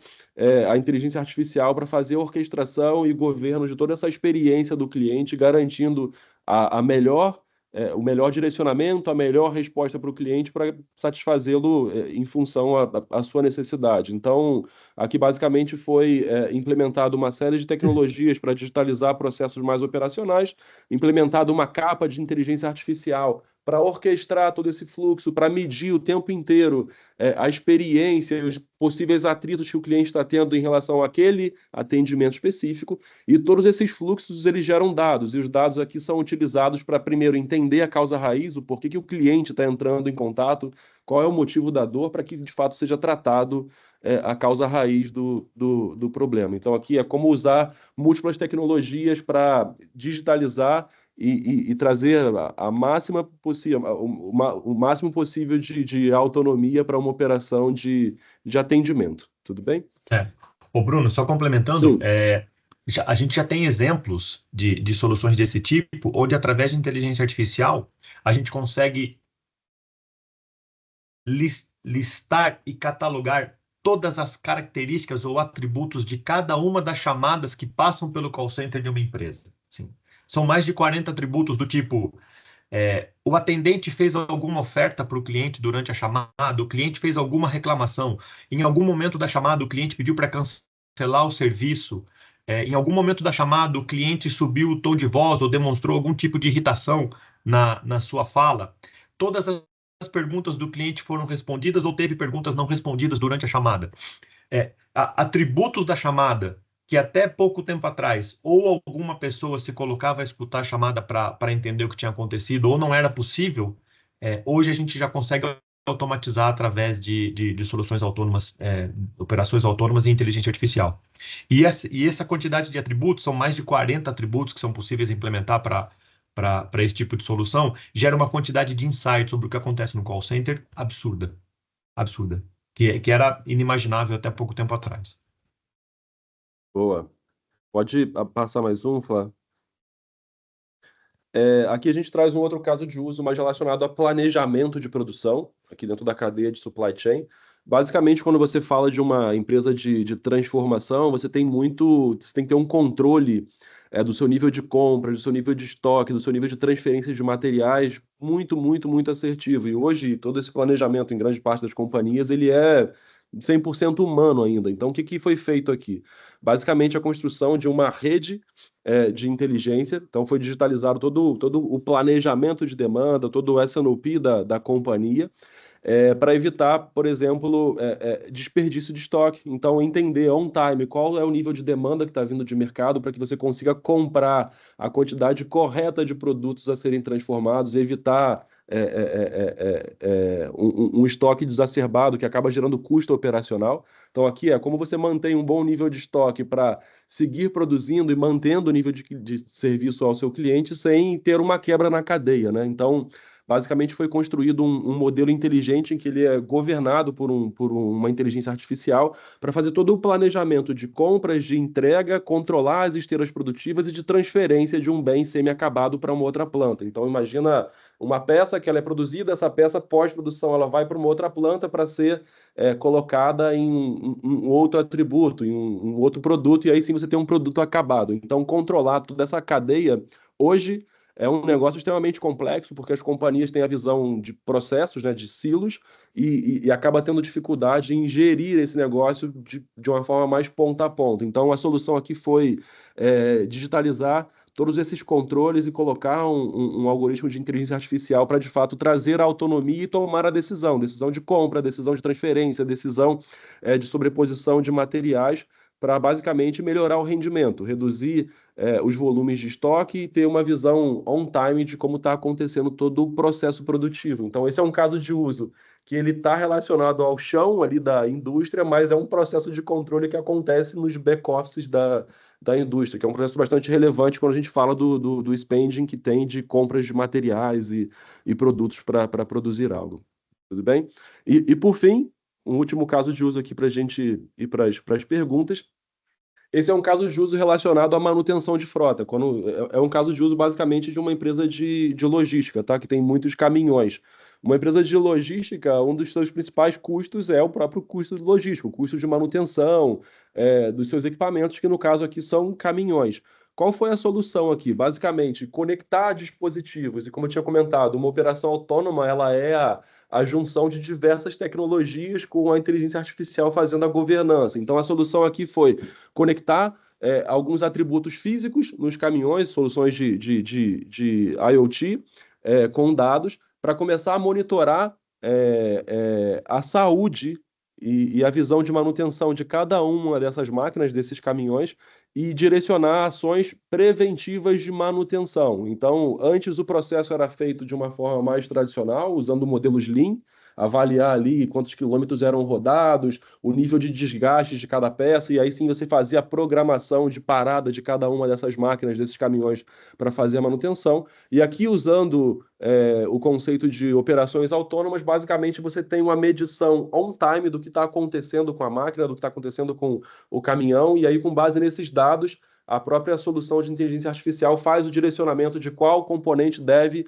a inteligência artificial para fazer a orquestração e governo de toda essa experiência do cliente, garantindo o melhor direcionamento, a melhor resposta para o cliente para satisfazê-lo em função à sua necessidade. Então, aqui basicamente foi implementado uma série de tecnologias para digitalizar processos mais operacionais, implementado uma capa de inteligência artificial para orquestrar todo esse fluxo, para medir o tempo inteiro a experiência e os possíveis atritos que o cliente está tendo em relação àquele atendimento específico. E todos esses fluxos, eles geram dados, e os dados aqui são utilizados para, primeiro, entender a causa raiz, o porquê que o cliente está entrando em contato, qual é o motivo da dor, para que, de fato, seja tratado a causa raiz do problema. Então, aqui é como usar múltiplas tecnologias para digitalizar e trazer o máximo possível de autonomia para uma operação de atendimento. Tudo bem? Ô Bruno, só complementando, a gente já tem exemplos de soluções desse tipo, onde através de inteligência artificial a gente consegue listar e catalogar todas as características ou atributos de cada uma das chamadas que passam pelo call center de uma empresa. Sim. São mais de 40 atributos do tipo, o atendente fez alguma oferta para o cliente durante a chamada, o cliente fez alguma reclamação, em algum momento da chamada o cliente pediu para cancelar o serviço, em algum momento da chamada o cliente subiu o tom de voz ou demonstrou algum tipo de irritação na sua fala. Todas as perguntas do cliente foram respondidas ou teve perguntas não respondidas durante a chamada. Atributos da chamada que até pouco tempo atrás, ou alguma pessoa se colocava a escutar a chamada para entender o que tinha acontecido, ou não era possível, hoje a gente já consegue automatizar através de soluções autônomas, operações autônomas e inteligência artificial. E essa quantidade de atributos, são mais de 40 atributos que são possíveis implementar para esse tipo de solução, gera uma quantidade de insights sobre o que acontece no call center absurda. que era inimaginável até pouco tempo atrás. Boa. Pode passar mais um, Flá? Aqui a gente traz um outro caso de uso mais relacionado a planejamento de produção, aqui dentro da cadeia de supply chain. Basicamente, quando você fala de uma empresa de transformação, você tem que ter um controle do seu nível de compra, do seu nível de estoque, do seu nível de transferência de materiais muito, muito, muito assertivo. E hoje, todo esse planejamento, em grande parte das companhias, ele é 100% humano ainda. Então, o que foi feito aqui? Basicamente, a construção de uma rede de inteligência. Então, foi digitalizado todo o planejamento de demanda, todo o S&OP da companhia, para evitar, por exemplo, desperdício de estoque. Então, entender on time qual é o nível de demanda que está vindo de mercado para que você consiga comprar a quantidade correta de produtos a serem transformados, evitar um estoque exacerbado que acaba gerando custo operacional. Então, aqui como você mantém um bom nível de estoque para seguir produzindo e mantendo o nível de serviço ao seu cliente sem ter uma quebra na cadeia, né? Então, basicamente foi construído um modelo inteligente em que ele é governado por uma inteligência artificial para fazer todo o planejamento de compras, de entrega, controlar as esteiras produtivas e de transferência de um bem semi-acabado para uma outra planta. Então, imagina uma peça que ela é produzida, essa peça pós-produção ela vai para uma outra planta para ser colocada em um outro atributo, em um outro produto, e aí sim você tem um produto acabado. Então, controlar toda essa cadeia, hoje, é um negócio extremamente complexo, porque as companhias têm a visão de processos, né, de silos, e acaba tendo dificuldade em gerir esse negócio de uma forma mais ponta a ponta. Então, a solução aqui foi digitalizar todos esses controles e colocar um algoritmo de inteligência artificial para, de fato, trazer a autonomia e tomar a decisão de compra, decisão de transferência, decisão de sobreposição de materiais, para basicamente melhorar o rendimento, reduzir os volumes de estoque e ter uma visão on-time de como está acontecendo todo o processo produtivo. Então, esse é um caso de uso que ele está relacionado ao chão ali da indústria, mas é um processo de controle que acontece nos back-offices da indústria, que é um processo bastante relevante quando a gente fala do spending que tem de compras de materiais e produtos para produzir algo. Tudo bem? E por fim, um último caso de uso aqui para a gente ir para as perguntas. Esse é um caso de uso relacionado à manutenção de frota. É um caso de uso basicamente de uma empresa de logística, tá? Que tem muitos caminhões. Uma empresa de logística, um dos seus principais custos é o próprio custo de logística, o custo de manutenção dos seus equipamentos, que no caso aqui são caminhões. Qual foi a solução aqui? Basicamente, conectar dispositivos. E como eu tinha comentado, uma operação autônoma ela é a junção de diversas tecnologias com a inteligência artificial fazendo a governança. Então, a solução aqui foi conectar alguns atributos físicos nos caminhões, soluções de IoT, com dados, para começar a monitorar a saúde e a visão de manutenção de cada uma dessas máquinas, desses caminhões, e direcionar ações preventivas de manutenção. Então, antes o processo era feito de uma forma mais tradicional, usando modelos Lean, avaliar ali quantos quilômetros eram rodados, o nível de desgaste de cada peça, e aí sim você fazia a programação de parada de cada uma dessas máquinas, desses caminhões, para fazer a manutenção. E aqui, usando o conceito de operações autônomas, basicamente você tem uma medição on-time do que está acontecendo com a máquina, do que está acontecendo com o caminhão, e aí, com base nesses dados, a própria solução de inteligência artificial faz o direcionamento de qual componente deve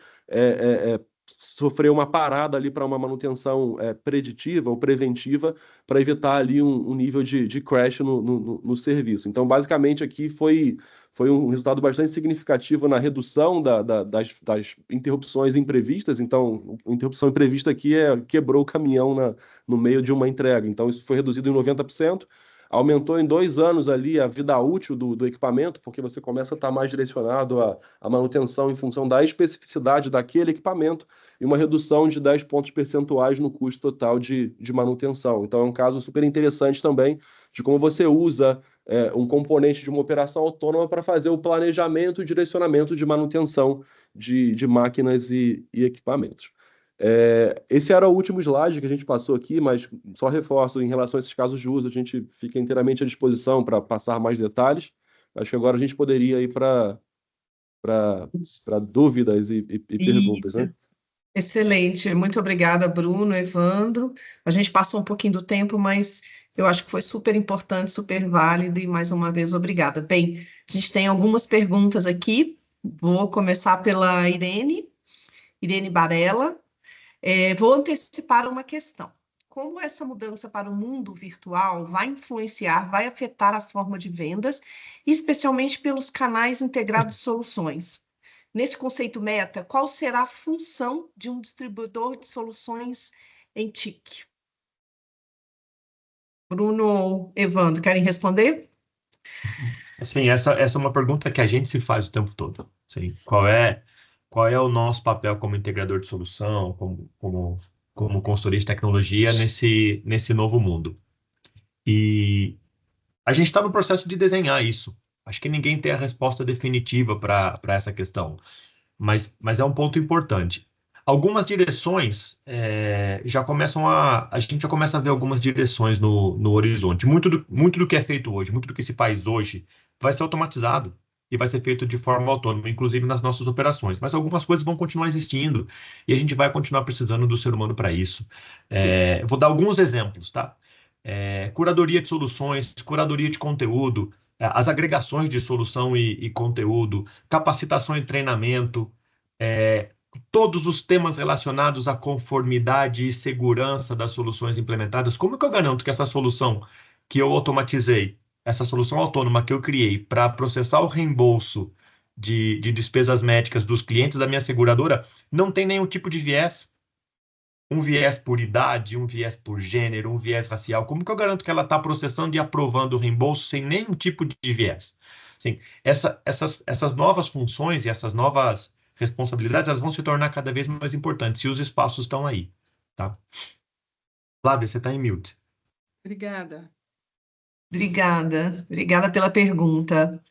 sofrer uma parada ali para uma manutenção preditiva ou preventiva, para evitar ali um nível de crash no serviço. Então, basicamente, aqui foi um resultado bastante significativo na redução das interrupções imprevistas. Então, a interrupção imprevista aqui quebrou o caminhão no meio de uma entrega. Então, isso foi reduzido em 90%. Aumentou em 2 anos ali a vida útil do equipamento, porque você começa a estar mais direcionado à manutenção em função da especificidade daquele equipamento, e uma redução de 10 pontos percentuais no custo total de manutenção. Então, é um caso super interessante também de como você usa um componente de uma operação autônoma para fazer o planejamento e direcionamento de manutenção de máquinas e equipamentos. Esse era o último slide que a gente passou aqui, mas só reforço, em relação a esses casos de uso, a gente fica inteiramente à disposição para passar mais detalhes. Acho que agora a gente poderia ir para dúvidas e perguntas, né? Excelente, muito obrigada, Bruno, Evandro. A gente passou um pouquinho do tempo, mas eu acho que foi super importante, super válido e mais uma vez obrigada. Bem, a gente tem algumas perguntas aqui. Vou começar pela Irene Barella. Vou antecipar uma questão. Como essa mudança para o mundo virtual vai influenciar, vai afetar a forma de vendas, especialmente pelos canais integrados de soluções? Nesse conceito meta, qual será a função de um distribuidor de soluções em TIC? Bruno ou Evandro, querem responder? Assim, essa é uma pergunta que a gente se faz o tempo todo. Assim, qual é o nosso papel como integrador de solução, como consultoria de tecnologia nesse novo mundo? E a gente está no processo de desenhar isso. Acho que ninguém tem a resposta definitiva para essa questão, mas é um ponto importante. Algumas direções já começam a gente já começa a ver algumas direções no horizonte. Muito do que é feito hoje, muito do que se faz hoje, vai ser automatizado e vai ser feito de forma autônoma, inclusive nas nossas operações. Mas algumas coisas vão continuar existindo e a gente vai continuar precisando do ser humano para isso. Vou dar alguns exemplos, tá? Curadoria de soluções, curadoria de conteúdo, as agregações de solução e conteúdo, capacitação e treinamento, todos os temas relacionados à conformidade e segurança das soluções implementadas. Como que eu garanto que essa solução que eu automatizei, essa solução autônoma que eu criei para processar o reembolso de despesas médicas dos clientes da minha seguradora, não tem nenhum tipo de viés? Um viés por idade, um viés por gênero, um viés racial. Como que eu garanto que ela está processando e aprovando o reembolso sem nenhum tipo de viés? Assim, essas novas funções e essas novas responsabilidades, elas vão se tornar cada vez mais importantes e os espaços estão aí, tá? Flávia, você está em mute. Obrigada. Obrigada pela pergunta.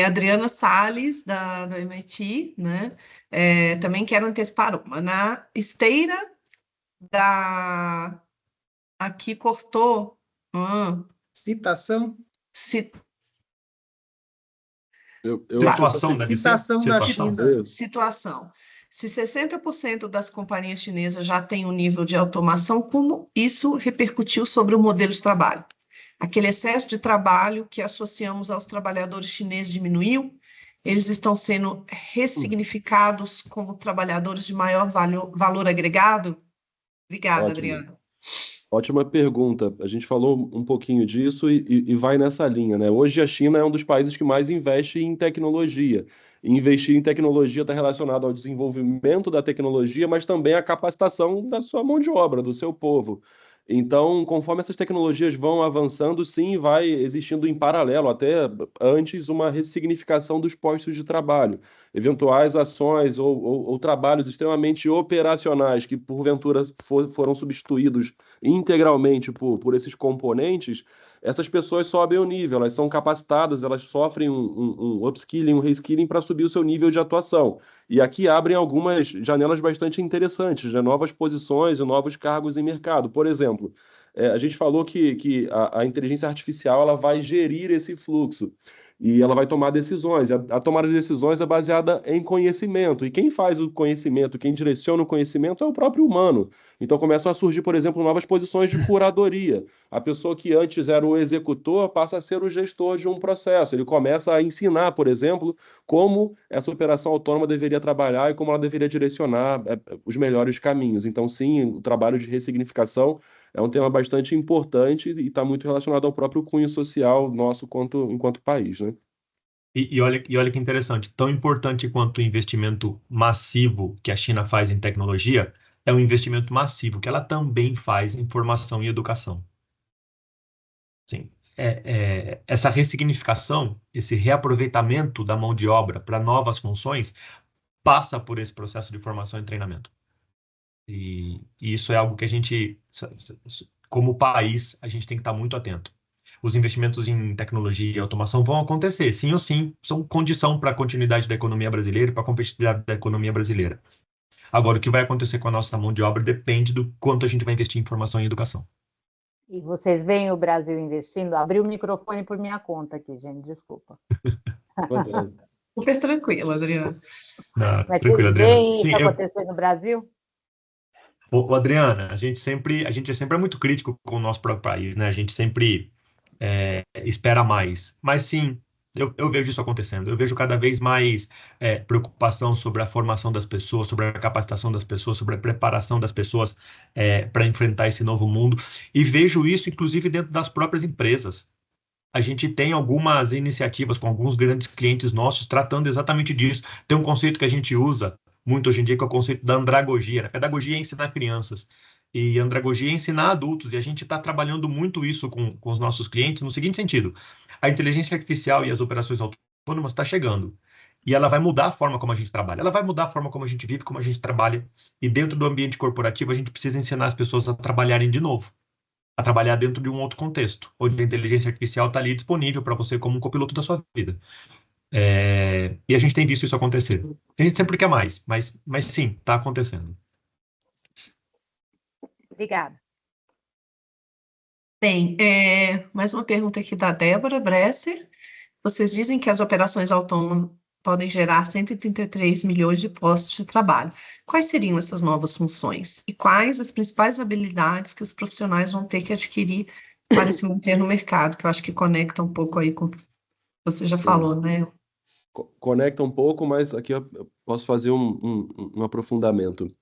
Adriana Salles, da MIT, né? Também quero antecipar uma. Na esteira da... Aqui cortou. Citação? Situação, deve ser? Citação da China. Situação. Se 60% das companhias chinesas já têm um nível de automação, como isso repercutiu sobre o modelo de trabalho? Aquele excesso de trabalho que associamos aos trabalhadores chineses diminuiu? Eles estão sendo ressignificados como trabalhadores de maior valor agregado? Obrigada, Adriana. Ótima pergunta. A gente falou um pouquinho disso e vai nessa linha, né? Hoje a China é um dos países que mais investe em tecnologia. E investir em tecnologia está relacionado ao desenvolvimento da tecnologia, mas também à capacitação da sua mão de obra, do seu povo. Então, conforme essas tecnologias vão avançando, sim, vai existindo em paralelo, até antes, uma ressignificação dos postos de trabalho. Eventuais ações ou trabalhos extremamente operacionais que, porventura, foram substituídos integralmente por esses componentes, essas pessoas sobem o nível, elas são capacitadas, elas sofrem um upskilling, um reskilling para subir o seu nível de atuação. E aqui abrem algumas janelas bastante interessantes, né? Novas posições e novos cargos em mercado. Por exemplo, a gente falou que a inteligência artificial ela vai gerir esse fluxo e ela vai tomar decisões. A tomada de decisões é baseada em conhecimento. E quem faz o conhecimento, quem direciona o conhecimento é o próprio humano. Então começam a surgir, por exemplo, novas posições de curadoria. A pessoa que antes era o executor passa a ser o gestor de um processo. Ele começa a ensinar, por exemplo, como essa operação autônoma deveria trabalhar e como ela deveria direcionar os melhores caminhos. Então, sim, o trabalho de ressignificação é um tema bastante importante e está muito relacionado ao próprio cunho social nosso enquanto país, né? E olha que interessante, tão importante quanto o investimento massivo que a China faz em tecnologia, é um investimento massivo que ela também faz em formação e educação. Sim, essa ressignificação, esse reaproveitamento da mão de obra para novas funções, passa por esse processo de formação e treinamento. E isso é algo que a gente, como país, a gente tem que estar muito atento. Os investimentos em tecnologia e automação vão acontecer, sim ou sim, são condição para a continuidade da economia brasileira e para a competitividade da economia brasileira. Agora, o que vai acontecer com a nossa mão de obra depende do quanto a gente vai investir em formação e educação. E vocês veem o Brasil investindo? Abri o microfone por minha conta aqui, gente, desculpa. Super tranquila, Adriana. Mas Tranquilo, vocês Adriana. veem Sim, isso acontecer no Brasil? Adriana, a gente sempre é muito crítico com o nosso próprio país, né? A gente sempre espera mais. Mas sim, eu vejo isso acontecendo. Eu vejo cada vez mais preocupação sobre a formação das pessoas, sobre a capacitação das pessoas, sobre a preparação das pessoas para enfrentar esse novo mundo. E vejo isso, inclusive, dentro das próprias empresas. A gente tem algumas iniciativas com alguns grandes clientes nossos tratando exatamente disso. Tem um conceito que a gente usa muito hoje em dia, que é o conceito da andragogia, né? Pedagogia é ensinar crianças e andragogia é ensinar adultos. E a gente está trabalhando muito isso com os nossos clientes no seguinte sentido: a inteligência artificial e as operações autônomas está chegando. E ela vai mudar a forma como a gente trabalha. Ela vai mudar a forma como a gente vive, como a gente trabalha. E dentro do ambiente corporativo, a gente precisa ensinar as pessoas a trabalharem de novo, a trabalhar dentro de um outro contexto, onde a inteligência artificial está ali disponível para você como um copiloto da sua vida. E a gente tem visto isso acontecer. A gente sempre quer mais, mas sim, está acontecendo. Obrigada. Bem, mais uma pergunta aqui da Débora Bresser. Vocês dizem que as operações autônomas podem gerar 133 milhões de postos de trabalho. Quais seriam essas novas funções? E quais as principais habilidades que os profissionais vão ter que adquirir para se manter no mercado? Que eu acho que conecta um pouco aí com o que você já falou, né? Conecta um pouco, mas aqui eu posso fazer um aprofundamento.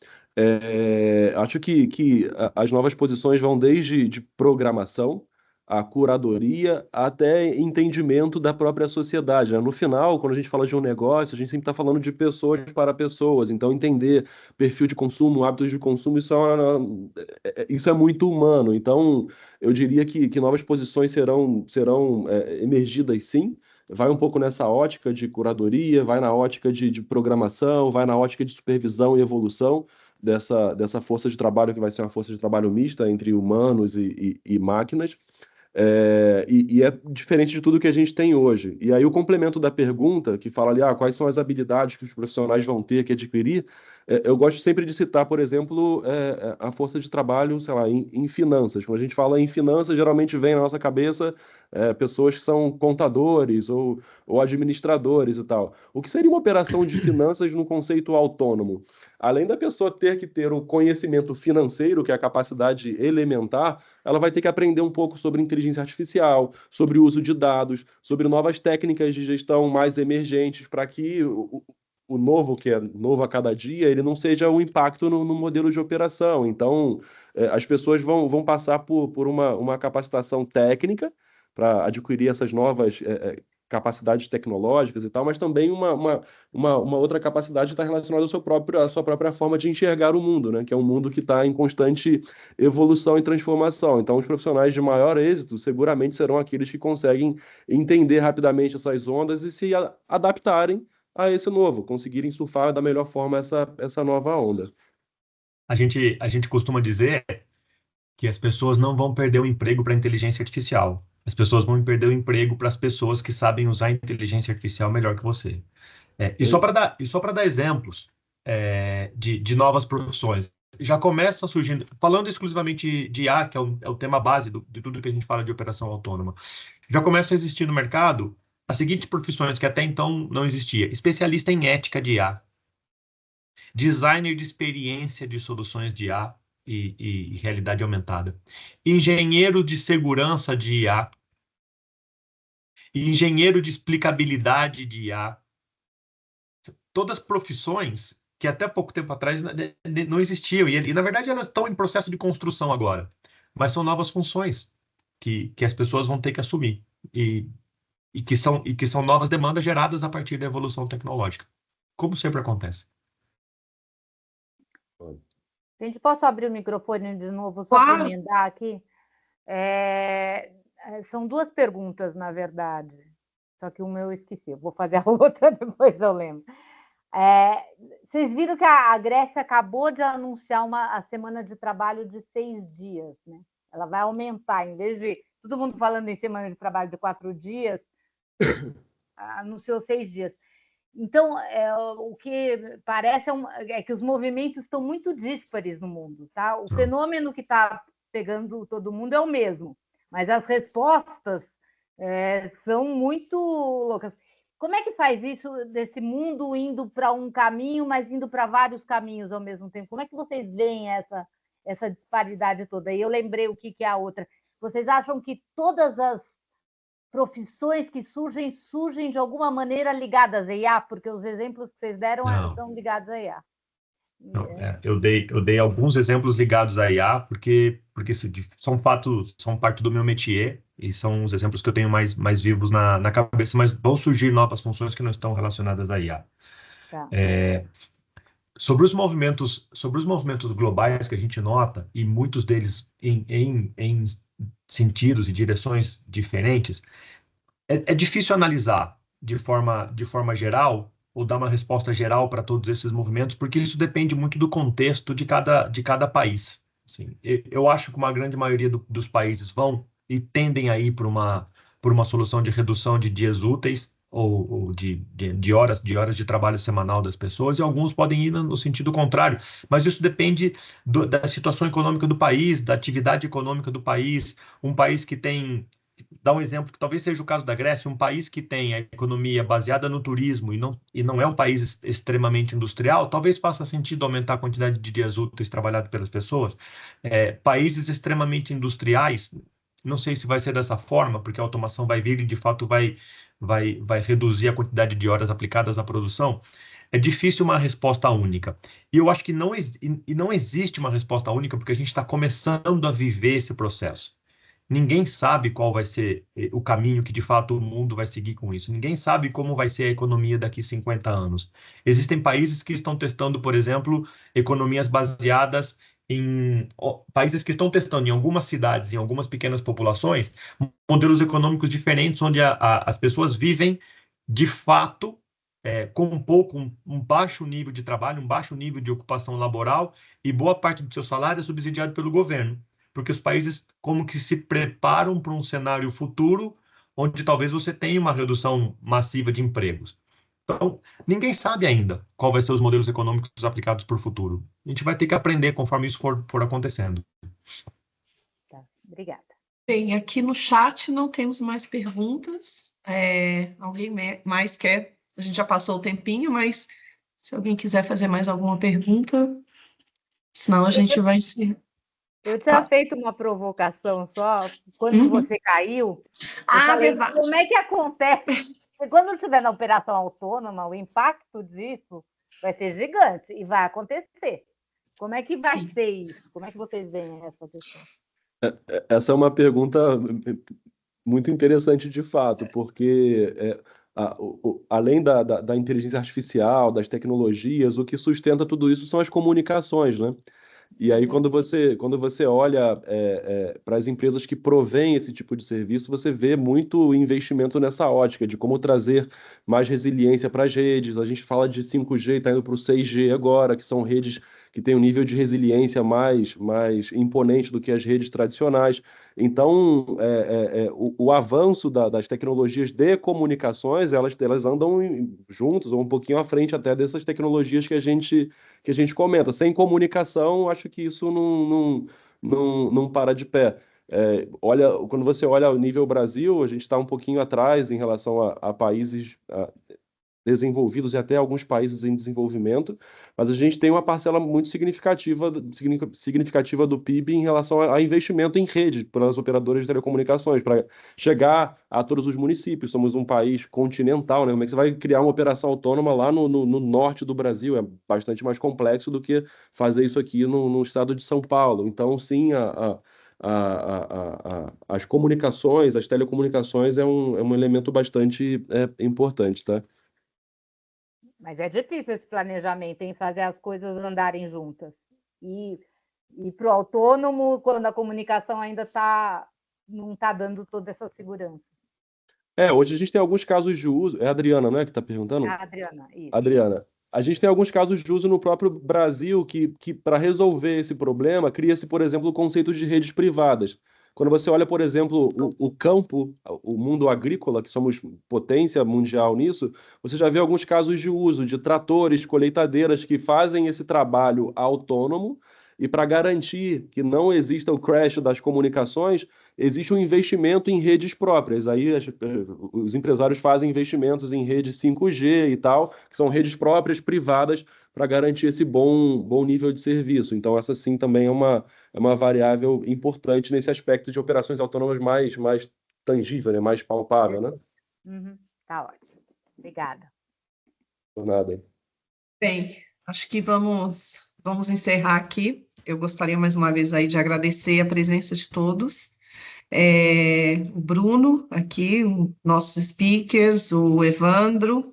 Acho que as novas posições vão desde de programação, a curadoria, até entendimento da própria sociedade, né? No final, quando a gente fala de um negócio, a gente sempre está falando de pessoas para pessoas. Então, entender perfil de consumo, hábitos de consumo, isso é muito humano. Então, eu diria que novas posições serão emergidas, sim. Vai um pouco nessa ótica de curadoria, vai na ótica de programação, vai na ótica de supervisão e evolução dessa força de trabalho que vai ser uma força de trabalho mista entre humanos e máquinas. E é diferente de tudo que a gente tem hoje. E aí o complemento da pergunta, que fala ali, quais são as habilidades que os profissionais vão ter que adquirir, eu gosto sempre de citar, por exemplo, a força de trabalho, sei lá, em finanças. Quando a gente fala em finanças, geralmente vem na nossa cabeça pessoas que são contadores ou administradores e tal. O que seria uma operação de finanças no conceito autônomo? Além da pessoa ter que ter o conhecimento financeiro, que é a capacidade elementar, ela vai ter que aprender um pouco sobre inteligência artificial, sobre o uso de dados, sobre novas técnicas de gestão mais emergentes, para que o novo, que é novo a cada dia, ele não seja um impacto no modelo de operação. Então, as pessoas vão passar por uma capacitação técnica para adquirir essas novas capacidades tecnológicas e tal, mas também uma outra capacidade está relacionada à sua própria forma de enxergar o mundo, né? Que é um mundo que está em constante evolução e transformação. Então, os profissionais de maior êxito seguramente serão aqueles que conseguem entender rapidamente essas ondas e se adaptarem a esse novo, conseguirem surfar da melhor forma essa nova onda. A gente costuma dizer que as pessoas não vão perder o emprego para a inteligência artificial. As pessoas vão perder o emprego para as pessoas que sabem usar a inteligência artificial melhor que você. E só para dar exemplos de novas profissões, já começa surgindo, falando exclusivamente de IA, que é o tema base de tudo que a gente fala de operação autônoma, já começa a existir no mercado as seguintes profissões que até então não existia: especialista em ética de IA, designer de experiência de soluções de IA e realidade aumentada, engenheiro de segurança de IA, engenheiro de explicabilidade de IA. Todas profissões que até pouco tempo atrás não existiam. E, na verdade, elas estão em processo de construção agora. Mas são novas funções que as pessoas vão ter que assumir. E que são novas demandas geradas a partir da evolução tecnológica. Como sempre acontece. Gente, posso abrir o microfone de novo só para emendar aqui? São duas perguntas, na verdade. Só que uma eu esqueci. Eu vou fazer a outra, depois eu lembro. Vocês viram que a Grécia acabou de anunciar a semana de trabalho de 6 dias, né? Ela vai aumentar, em vez de todo mundo falando em semana de trabalho de 4 dias, anunciou 6 dias. Então, o que parece é que os movimentos estão muito díspares no mundo, tá? O fenômeno que está pegando todo mundo é o mesmo, mas as respostas são muito loucas. Como é que faz isso, desse mundo indo para um caminho, mas indo para vários caminhos ao mesmo tempo? Como é que vocês veem essa disparidade toda. E eu lembrei o que é a outra. Vocês acham que todas as profissões que surgem de alguma maneira ligadas à IA? Porque os exemplos que vocês deram são ligados à IA. Não, eu dei alguns exemplos ligados à IA, porque são parte do meu métier, e são os exemplos que eu tenho mais vivos na cabeça, mas vão surgir novas funções que não estão relacionadas à IA. Tá. Sobre os movimentos globais que a gente nota, e muitos deles em sentidos e direções diferentes, é difícil analisar de forma geral, ou dar uma resposta geral para todos esses movimentos, porque isso depende muito do contexto de cada país. Assim, eu acho que uma grande maioria dos países vão e tendem a ir por uma solução de redução de dias úteis ou de horas de trabalho semanal das pessoas, e alguns podem ir no sentido contrário, mas isso depende da situação econômica do país, da atividade econômica do país. Um país que tem... Dá um exemplo que talvez seja o caso da Grécia, um país que tem a economia baseada no turismo e não é um país extremamente industrial, talvez faça sentido aumentar a quantidade de dias úteis trabalhados pelas pessoas. Países extremamente industriais, não sei se vai ser dessa forma, porque a automação vai vir e de fato vai reduzir a quantidade de horas aplicadas à produção. É difícil uma resposta única. E eu acho que não existe uma resposta única, porque a gente está começando a viver esse processo. Ninguém sabe qual vai ser o caminho que, de fato, o mundo vai seguir com isso. Ninguém sabe como vai ser a economia daqui 50 anos. Existem países que estão testando, por exemplo, economias baseadas em... Países que estão testando em algumas cidades, em algumas pequenas populações, modelos econômicos diferentes, onde as pessoas vivem, de fato, com um baixo nível de trabalho, um baixo nível de ocupação laboral, e boa parte do seu salário é subsidiado pelo governo. Porque os países como que se preparam para um cenário futuro onde talvez você tenha uma redução massiva de empregos. Então, ninguém sabe ainda qual vai ser os modelos econômicos aplicados para o futuro. A gente vai ter que aprender conforme isso for acontecendo. Tá, obrigada. Bem, aqui no chat não temos mais perguntas. Alguém mais quer? A gente já passou o tempinho, mas se alguém quiser fazer mais alguma pergunta, senão a gente vai se... Eu tinha feito uma provocação só, quando você caiu. Falei, verdade. Como é que acontece? Quando estiver na operação autônoma, o impacto disso vai ser gigante e vai acontecer. Como é que vai ser isso? Como é que vocês veem essa questão? Essa é uma pergunta muito interessante, de fato, porque além da inteligência artificial, das tecnologias, o que sustenta tudo isso são as comunicações, né? E aí, quando você olha para as empresas que provêm esse tipo de serviço, você vê muito investimento nessa ótica de como trazer mais resiliência para as redes. A gente fala de 5G, está indo para o 6G agora, que são redes que têm um nível de resiliência mais imponente do que as redes tradicionais. Então, o avanço das tecnologias de comunicações, elas andam juntos, ou um pouquinho à frente até dessas tecnologias que a gente comenta. Sem comunicação, acho que isso não para de pé. Quando você olha o nível Brasil, a gente está um pouquinho atrás em relação a países desenvolvidos e até alguns países em desenvolvimento, mas a gente tem uma parcela muito significativa do PIB em relação a investimento em rede pelas operadoras de telecomunicações, para chegar a todos os municípios. Somos um país continental, né? Como é que você vai criar uma operação autônoma lá no norte do Brasil? É bastante mais complexo do que fazer isso aqui no estado de São Paulo. Então, sim, as comunicações, as telecomunicações é um elemento bastante importante, tá? Mas é difícil esse planejamento, em fazer as coisas andarem juntas. E para o autônomo, quando a comunicação ainda não está dando toda essa segurança. Hoje a gente tem alguns casos de uso. É a Adriana, não é, que está perguntando? A Adriana, isso. Adriana, a gente tem alguns casos de uso no próprio Brasil que para resolver esse problema, cria-se, por exemplo, o conceito de redes privadas. Quando você olha, por exemplo, o campo, o mundo agrícola, que somos potência mundial nisso, você já vê alguns casos de uso de tratores, colheitadeiras que fazem esse trabalho autônomo E para garantir que não exista o crash das comunicações, existe um investimento em redes próprias. Aí os empresários fazem investimentos em redes 5G e tal, que são redes próprias, privadas, para garantir esse bom nível de serviço. Então, essa sim também é uma variável importante nesse aspecto de operações autônomas mais tangível, né? Mais palpável, né? Tá ótimo. Obrigada. Por nada. Bem, acho que vamos encerrar aqui. Eu gostaria mais uma vez aí de agradecer a presença de todos. O Bruno aqui, nossos speakers, o Evandro.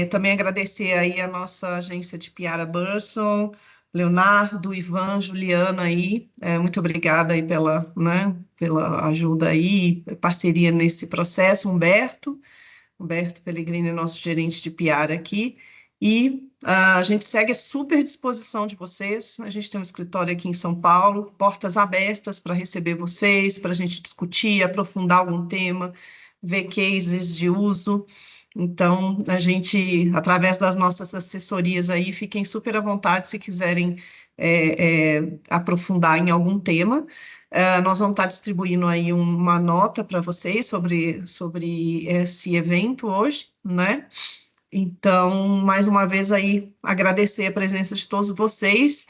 Também agradecer aí a nossa agência de Piara Burson, Leonardo, Ivan, Juliana aí. Muito obrigada aí pela ajuda aí, parceria nesse processo, Humberto Pellegrini, nosso gerente de PR aqui, e a gente segue à super disposição de vocês. A gente tem um escritório aqui em São Paulo, portas abertas para receber vocês, para a gente discutir, aprofundar algum tema, ver cases de uso. Então, a gente, através das nossas assessorias aí, fiquem super à vontade se quiserem aprofundar em algum tema. Nós vamos estar distribuindo aí uma nota para vocês sobre esse evento hoje, né? Então, mais uma vez aí, agradecer a presença de todos vocês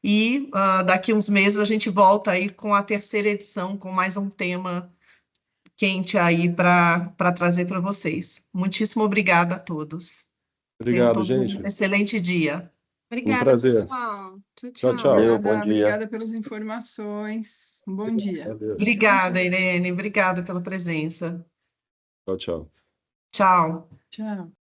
e daqui uns meses a gente volta aí com a terceira edição, com mais um tema quente aí para trazer para vocês. Muitíssimo obrigada a todos. Obrigado, Tenham todos gente. um excelente dia. Obrigada, prazer. pessoal. Tchau, tchau. Valeu, bom dia. Obrigada pelas informações. Um bom dia. Valeu. Obrigada, Irene. Obrigada pela presença. Tchau, tchau. Tchau. Tchau.